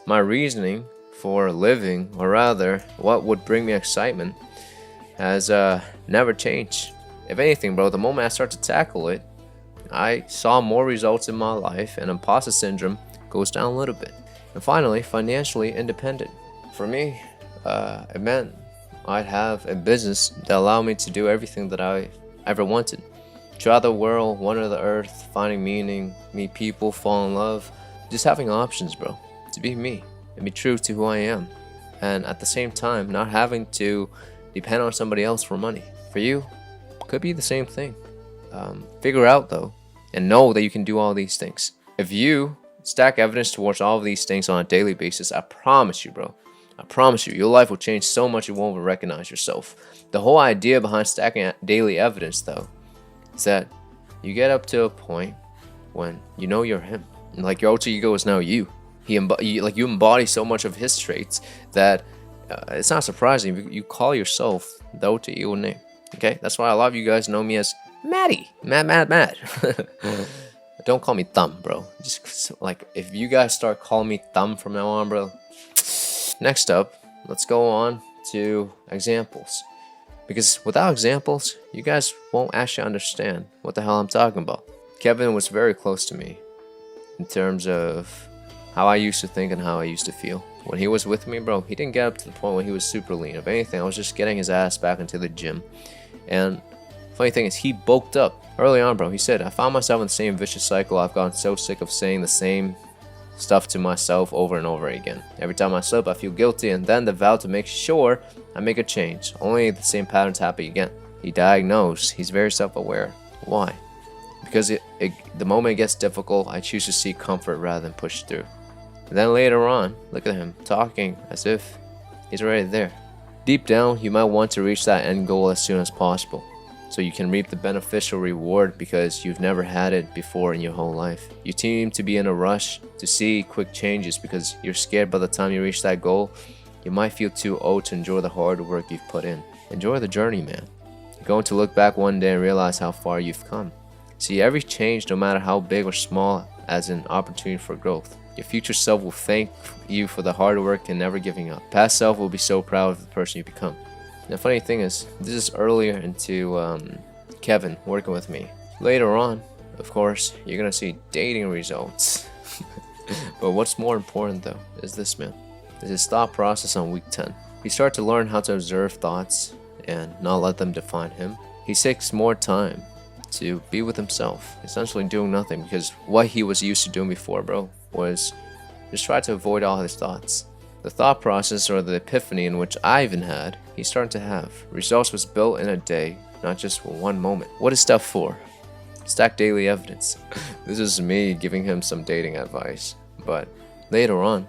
my reasoning for living, or rather, what would bring me excitement, has never changed. If anything, bro, the moment I start to tackle it, I saw more results in my life, and imposter syndrome goes down a little bit. And finally, financially independent. For me, it meant I'd have a business that allowed me to do everything that I ever wanted. Travel the world, wander the earth, finding meaning, meet people, fall in love. Just having options, bro, to be me and be true to who I am. And at the same time, not having to depend on somebody else for money. For you, could be the same thing. Figure out though, and know that you can do all these things. If you stack evidence towards all of these things on a daily basis, I promise you, bro, I promise you, your life will change so much you won't even recognize yourself. The whole idea behind stacking daily evidence, though, is that you get up to a point when you know you're him. And like your alter ego is now you. You embody so much of his traits that it's not surprising you call yourself the alter ego name. Okay, that's why a lot of you guys know me as Maddie. Mad. Don't call me Thumb, bro. Just like if you guys start calling me Thumb from now on, bro. Next up, let's go on to examples. Because without examples, you guys won't actually understand what the hell I'm talking about. Kevin was very close to me in terms of how I used to think and how I used to feel. When he was with me, bro, he didn't get up to the point where he was super lean. If anything, I was just getting his ass back into the gym. And funny thing is, he bulked up early on, bro. He said, I found myself in the same vicious cycle. I've gotten so sick of saying the same stuff to myself over and over again. Every time I slip, I feel guilty, and then the vow to make sure I make a change. Only the same patterns happen again. He diagnosed. He's very self-aware. Why? Because the moment it gets difficult, I choose to seek comfort rather than push through. And then later on, look at him talking as if he's already there. Deep down, you might want to reach that end goal as soon as possible, so you can reap the beneficial reward because you've never had it before in your whole life. You seem to be in a rush to see quick changes because you're scared by the time you reach that goal, you might feel too old to enjoy the hard work you've put in. Enjoy the journey, man. You're going to look back one day and realize how far you've come. See every change, no matter how big or small, as an opportunity for growth. Your future self will thank you for the hard work and never giving up. Past self will be so proud of the person you become. The funny thing is, this is earlier into Kevin working with me. Later on, of course, you're gonna see dating results. But what's more important though is this, man. Is his thought process on week 10. He started to learn how to observe thoughts and not let them define him. He takes more time to be with himself, essentially doing nothing, because what he was used to doing before, bro, was just try to avoid all his thoughts. The thought process, or the epiphany in which I even had, he started to have. Results was built in a day, not just one moment. What is step 4? Stack daily evidence. This is me giving him some dating advice. But later on,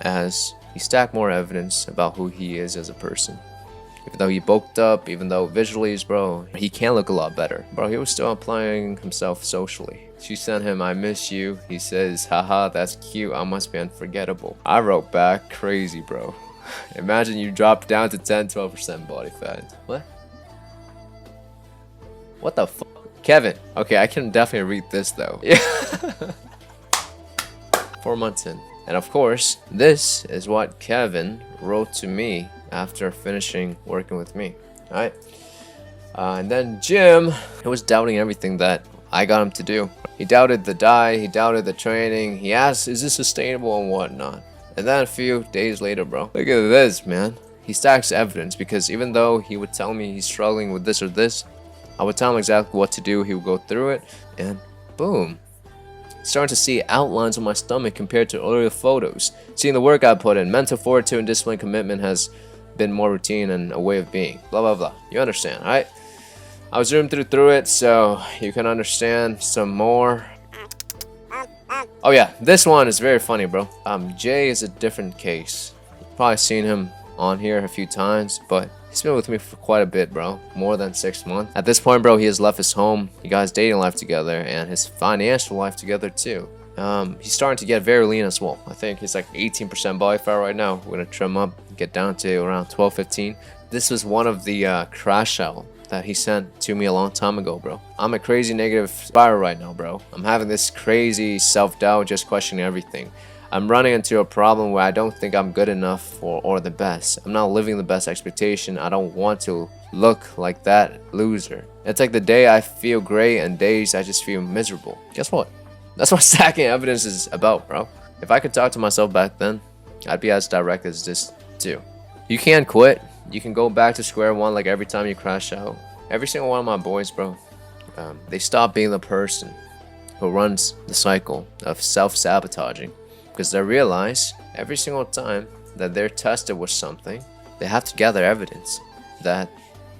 as he stacked more evidence about who he is as a person, even though he bulked up, even though visually, bro, he can look a lot better. Bro, he was still applying himself socially. She sent him, I miss you. He says, haha, that's cute. I must be unforgettable. I wrote back, crazy, bro. Imagine you dropped down to 10-12% body fat. What? What the fuck? Kevin. Okay, I can definitely read this though. Yeah. 4 months in. And of course, this is what Kevin wrote to me after finishing working with me. Alright? And then Jim, he was doubting everything that I got him to do. He doubted the diet, he doubted the training, he asked, is this sustainable and whatnot. And then a few days later, bro, look at this, man. He stacks evidence, because even though he would tell me he's struggling with this or this, I would tell him exactly what to do, he would go through it, and boom. Starting to see outlines on my stomach compared to earlier photos. Seeing the work I put in, mental fortitude and discipline commitment has been more routine and a way of being. Blah, blah, blah. You understand, right? I was zoomed through it so you can understand some more. Oh yeah, this one is very funny, bro. Jay is a different case. You've probably seen him on here a few times, but he's been with me for quite a bit, bro. More than 6 months. At this point, bro, he has left his home. He got his dating life together and his financial life together too. He's starting to get very lean as well. I think he's like 18% body fat right now. We're gonna trim up, get down to around 12-15. This was one of the crash out that he sent to me a long time ago, bro. I'm a crazy negative spiral right now, bro. I'm having this crazy self-doubt, just questioning everything. I'm running into a problem where I don't think I'm good enough or the best. I'm not living the best expectation. I don't want to look like that loser. It's like the day I feel great and days I just feel miserable. Guess what? That's what stacking evidence is about, bro. If I could talk to myself back then, I'd be as direct as this too. You can't quit. You can go back to square one like every time you crash out. Every single one of my boys, bro, they stop being the person who runs the cycle of self-sabotaging, because they realize every single time that they're tested with something, they have to gather evidence that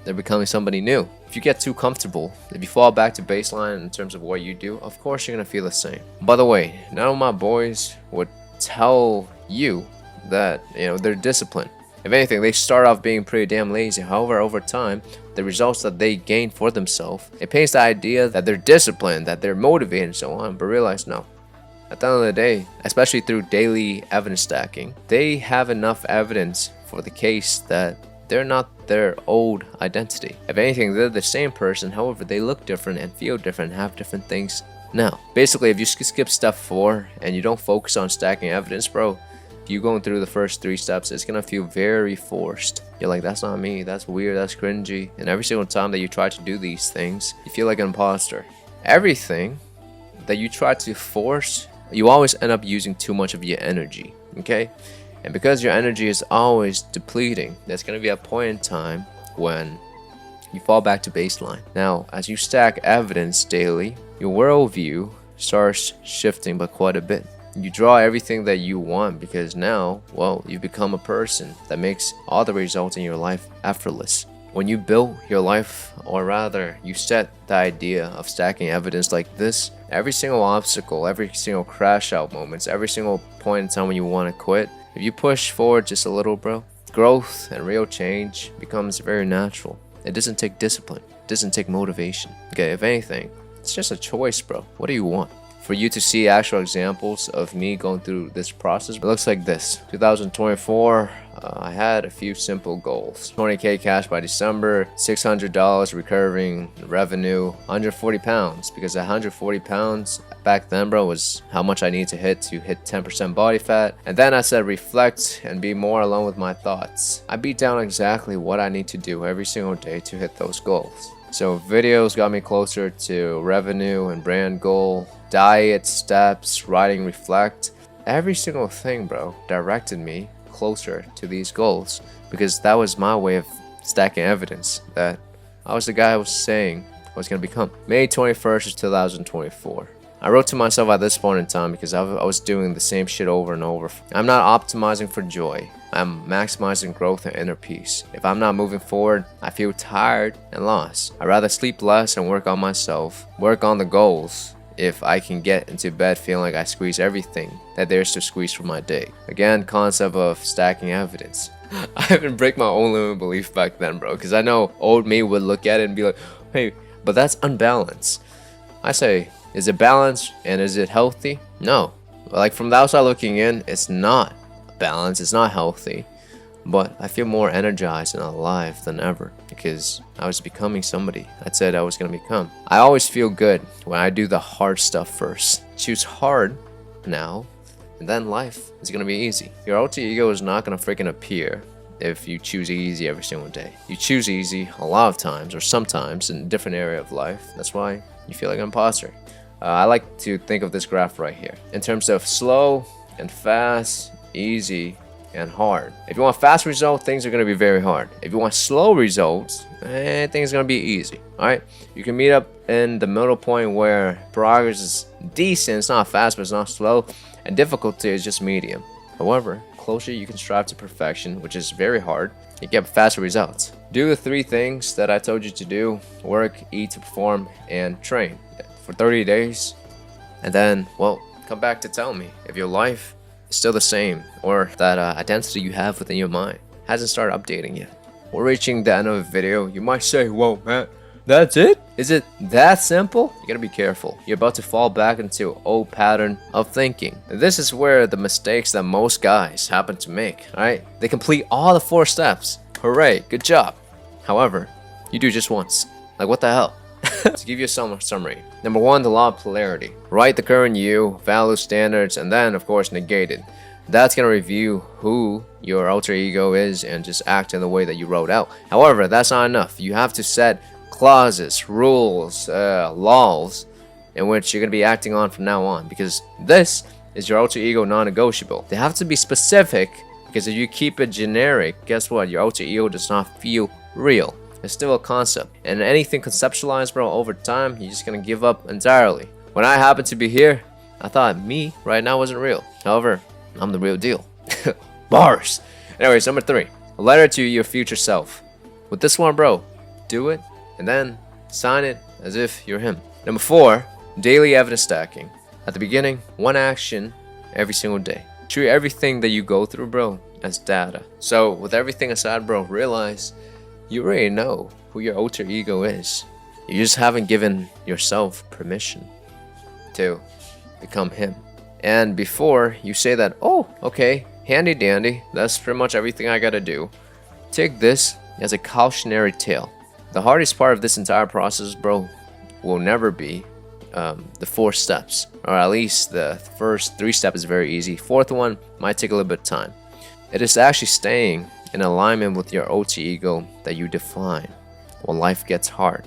they're becoming somebody new. If you get too comfortable, if you fall back to baseline in terms of what you do, of course you're gonna feel the same. By the way, none of my boys would tell you that, you know, they're disciplined. If anything, they start off being pretty damn lazy. However, over time, the results that they gain for themselves, it paints the idea that they're disciplined, that they're motivated and so on, but realize no. At the end of the day, especially through daily evidence stacking, they have enough evidence for the case that they're not their old identity. If anything, they're the same person, however, they look different and feel different and have different things now. Basically, if you skip step 4 and you don't focus on stacking evidence, bro, you going through the first 3 steps, it's gonna feel very forced. You're like, that's not me, that's weird, that's cringy. And every single time that you try to do these things, you feel like an imposter. Everything that you try to force, you always end up using too much of your energy, okay? And because your energy is always depleting, there's gonna be a point in time when you fall back to baseline. Now, as you stack evidence daily, your worldview starts shifting by quite a bit. You draw everything that you want because now, well, you become a person that makes all the results in your life effortless. When you build your life, or rather, you set the idea of stacking evidence like this, every single obstacle, every single crash out moments, every single point in time when you want to quit, if you push forward just a little, bro, growth and real change becomes very natural. It doesn't take discipline. It doesn't take motivation. Okay, if anything, it's just a choice, bro. What do you want? For you to see actual examples of me going through this process, it looks like this. 2024, I had a few simple goals. 20K cash by December, $600 recurring revenue, 140 pounds, because 140 pounds back then, bro, was how much I need to hit 10% body fat. And then I said reflect and be more alone with my thoughts. I beat down exactly what I need to do every single day to hit those goals. So videos got me closer to revenue and brand goal, diet, steps, writing, reflect. Every single thing, bro, directed me closer to these goals because that was my way of stacking evidence that I was the guy I was saying I was going to become. May 21st of 2024. I wrote to myself at this point in time because I was doing the same shit over and over. I'm not optimizing for joy. I'm maximizing growth and inner peace. If I'm not moving forward, I feel tired and lost. I'd rather sleep less and work on myself, work on the goals, if I can get into bed feeling like I squeeze everything that there's to squeeze from my day. Again, concept of stacking evidence. I even break my own limiting belief back then, bro, because I know old me would look at it and be like, hey, but that's unbalanced. I say, is it balanced and is it healthy? No. Like from the outside looking in, it's not balanced, it's not healthy. But I feel more energized and alive than ever because I was becoming somebody I said I was going to become. I always feel good when I do the hard stuff first. Choose hard now, and then life is going to be easy. Your alter ego is not going to freaking appear if you choose easy every single day. You choose easy a lot of times or sometimes in a different area of life. That's why you feel like an imposter. I like to think of this graph right here in terms of slow and fast, easy, and hard. If you want fast results, things are going to be very hard. If you want slow results, things are going to be easy. Alright, you can meet up in the middle point where progress is decent, it's not fast but it's not slow, and difficulty is just medium. However, closer you can strive to perfection, which is very hard, you get faster results. Do the 3 things that I told you to do: work, eat to perform, and train for 30 days, and then, well, come back to tell me if your life is still the same or that identity you have within your mind hasn't started updating yet. We're reaching the end of the video. You might say, whoa, man, that's it? Is it that simple? You gotta be careful. You're about to fall back into an old pattern of thinking. This is where the mistakes that most guys happen to make, alright? They complete all the 4 steps. Hooray, good job. However, you do just once. Like, what the hell? To give you a summary. Number 1, the law of polarity. Write the current you, value standards, and then, of course, negate it. That's going to review who your alter ego is and just act in the way that you wrote out. However, that's not enough. You have to set clauses, rules, laws in which you're going to be acting on from now on, because this is your alter ego non-negotiable. They have to be specific, because if you keep it generic, guess what? Your alter ego does not feel real. It's still a concept, and anything conceptualized, bro, over time, you're just gonna give up entirely. When I happened to be here, I thought me right now wasn't real. However, I'm the real deal. Bars. Anyways, number 3, a letter to your future self. With this one, bro, do it and then sign it as if you're him. Number 4, daily evidence stacking. At the beginning, 1 action every single day. Treat everything that you go through, bro, as data. So with everything aside, bro, realize you already know who your alter ego is. You just haven't given yourself permission to become him. And before you say that, oh, okay, handy dandy, that's pretty much everything I gotta do, take this as a cautionary tale. The hardest part of this entire process, bro, will never be the 4 steps, or at least the first 3 steps is very easy. 4th one might take a little bit of time. It is actually staying in alignment with your alter ego that you define when life gets hard.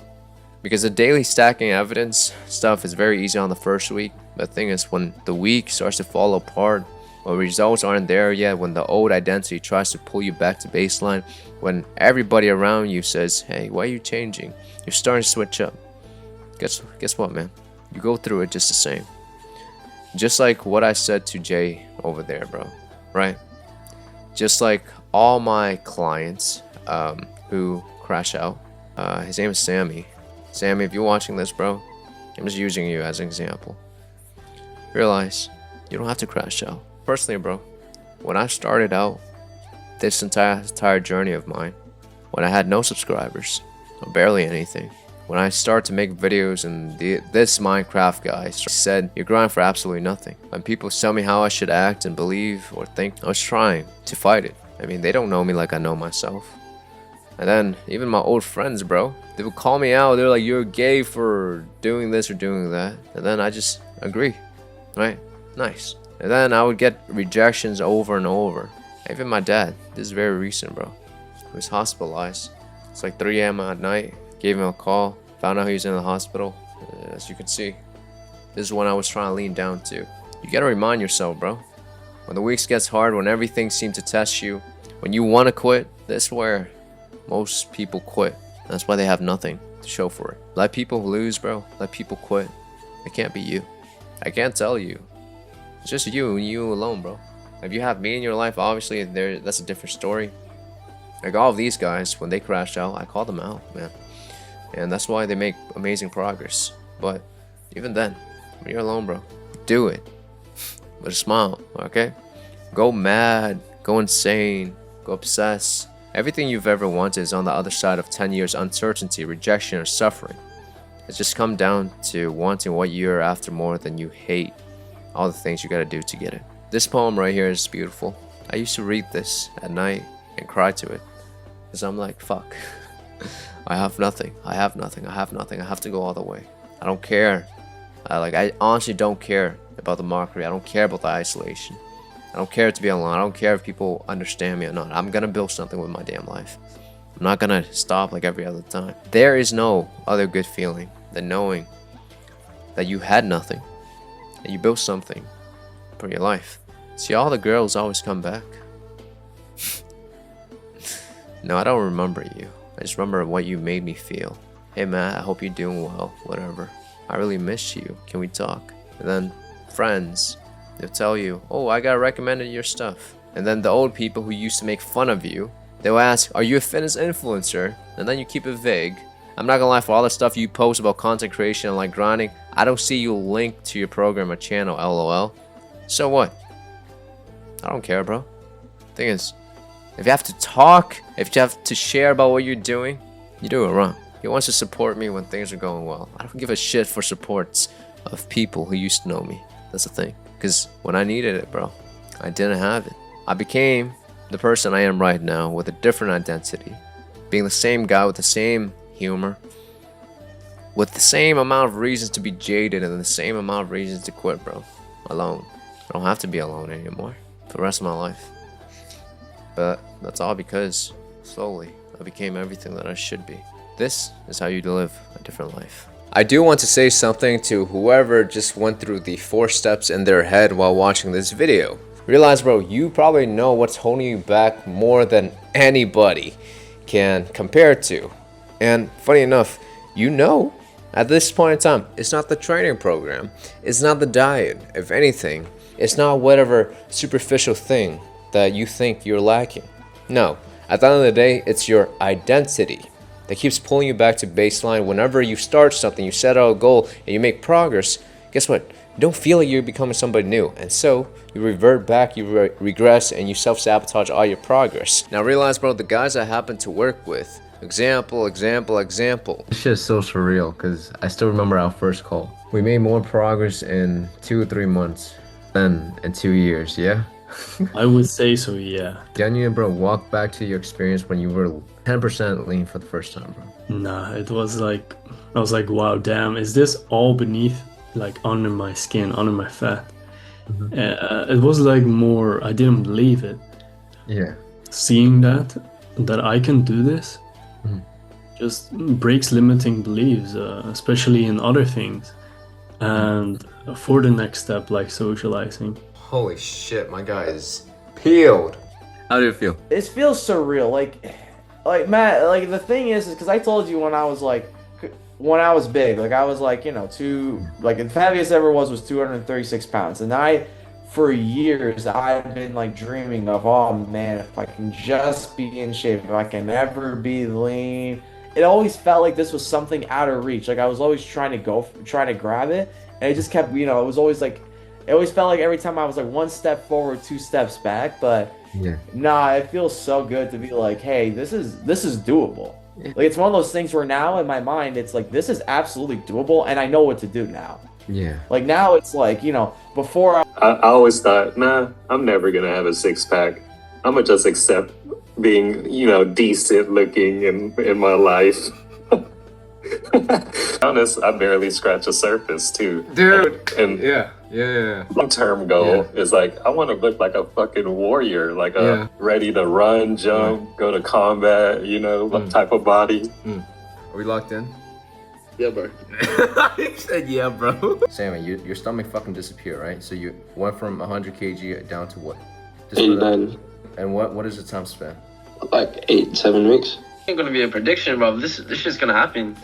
Because the daily stacking evidence stuff is very easy on the first week. The thing is, when the week starts to fall apart, when results aren't there yet, when the old identity tries to pull you back to baseline, when everybody around you says, hey, why are you changing? You're starting to switch up. Guess what, man? You go through it just the same. Just like what I said to Jay over there, bro. Right? Just like all my clients who crash out. His name is Sammy. Sammy, if you're watching this, bro, I'm just using you as an example. Realize you don't have to crash out. Personally, bro, when I started out this entire journey of mine, when I had no subscribers or barely anything, when I started to make videos and this Minecraft guy said, you're grinding for absolutely nothing. When people tell me how I should act and believe or think, I was trying to fight it. I mean, they don't know me like I know myself. And then even my old friends, bro, they would call me out. They're like, you're gay for doing this or doing that. And then I just agree, right? Nice. And then I would get rejections over and over. Even my dad, this is very recent, bro. He was hospitalized. It's like 3 a.m. at night. Gave him a call. Found out he was in the hospital. As you can see, this is when I was trying to lean down to. You gotta remind yourself, bro. When the weeks gets hard, when everything seems to test you, when you want to quit, this is where most people quit. That's why they have nothing to show for it. Let people lose, bro. Let people quit. It can't be you. I can't tell you. It's just you and you alone, bro. If you have me in your life, obviously that's a different story. Like all of these guys, when they crash out, I call them out, man. And that's why they make amazing progress. But even then, when you're alone, bro, do it with a smile, okay? Go mad, go insane, go obsess. Everything you've ever wanted is on the other side of 10 years uncertainty, rejection, or suffering. It's just come down to wanting what you're after more than you hate all the things you gotta do to get it. This poem right here is beautiful. I used to read this at night and cry to it. Because I'm like, fuck. I have nothing. I have nothing. I have nothing. I have to go all the way. I don't care. I honestly don't care about the mockery. I don't care about the isolation. I don't care to be alone. I don't care if people understand me or not. I'm gonna build something with my damn life. I'm not gonna stop like every other time. There is no other good feeling than knowing that you had nothing and you built something for your life. See, all the girls always come back. No, I don't remember you. I just remember what you made me feel. Hey Matt, I hope you're doing well, whatever. I really miss you. Can we talk? And then friends, they'll tell you, oh, I got recommended your stuff. And then the old people who used to make fun of you, they'll ask, are you a fitness influencer? And then you keep it vague. I'm not gonna lie, for all the stuff you post about content creation and like grinding, I don't see you linked to your program or channel, lol. So what? I don't care, bro. Thing is, if you have to talk, if you have to share about what you're doing, you do it wrong. He wants to support me when things are going well. I don't give a shit for supports of people who used to know me. That's the thing. Because when I needed it, bro, I didn't have it. I became the person I am right now with a different identity. Being the same guy with the same humor. With the same amount of reasons to be jaded and the same amount of reasons to quit, bro. Alone. I don't have to be alone anymore for the rest of my life. But that's all because, slowly, I became everything that I should be. This is how you live a different life. I do want to say something to whoever just went through the 4 steps in their head while watching this video. Realize, bro, you probably know what's holding you back more than anybody can compare to. And funny enough, you know, at this point in time, it's not the training program. It's not the diet. If anything, it's not whatever superficial thing that you think you're lacking. No, at the end of the day, it's your identity that keeps pulling you back to baseline. Whenever you start something, you set out a goal and you make progress, guess what? you don't feel like you're becoming somebody new, and so you revert back, you regress, and you self-sabotage all your progress. Now realize, bro, the guys I happen to work with, example. This shit is so surreal because I still remember our first call. We made more progress in 2 or 3 months than in 2 years, yeah? I would say so, yeah. Genuine, bro, walk back to your experience when you were 10% lean for the first time, bro. Nah, it was like, I was like, wow, damn, is this all beneath, like under my skin, under my fat? It was like more, I didn't believe it. Yeah. Seeing that I can do this just breaks limiting beliefs, especially in other things. And for the next step, like socializing. Holy shit, my guy is peeled. How do you feel? It feels surreal. Like Matt, like the thing is because I told you when I was big, like I was like, you know, the heaviest I ever was 236 pounds. And for years, I've been like dreaming of, oh man, if I can just be in shape, if I can ever be lean. It always felt like this was something out of reach. Like I was always trying to grab it. And it just kept, you know, it always felt like every time I was like 1 step forward, 2 steps back. But yeah, nah, it feels so good to be like, hey, this is doable. Like it's one of those things where now in my mind, it's like, this is absolutely doable and I know what to do now. Yeah. Like now it's like, you know, before I always thought, nah, I'm never gonna have a 6-pack. I'm gonna just accept being, you know, decent looking in my life. Honest, I barely scratch the surface too. Dude. And Yeah. long-term goal is like, I want to look like a fucking warrior, like ready to run, jump, go to combat, you know, type of body. Are we locked in? Yeah, bro. He said, yeah, bro. Sammy, your stomach fucking disappeared, right? So you went from 100 kg down to what? 89, And what is the time span? like 8-7 weeks. Ain't gonna be a prediction, bro. This shit's gonna happen.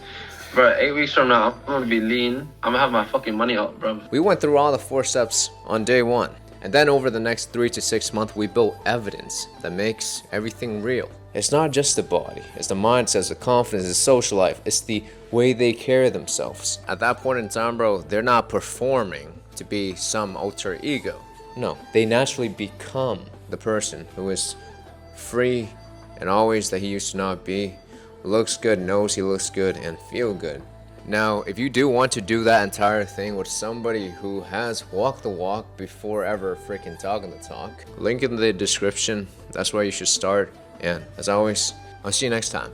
Bro, 8 weeks from now, I'm gonna be lean. I'm gonna have my fucking money up, bro. We went through all the 4 steps on day 1. And then over the next 3 to 6 months, we built evidence that makes everything real. It's not just the body, it's the mindset, the confidence, the social life. It's the way they carry themselves. At that point in time, bro, they're not performing to be some alter ego. No, they naturally become the person who is free and always that he used to not be, looks good, knows he looks good, and feel good. Now, if you do want to do that entire thing with somebody who has walked the walk before ever freaking talking the talk, link in the description. That's where you should start. And as always, I'll see you next time.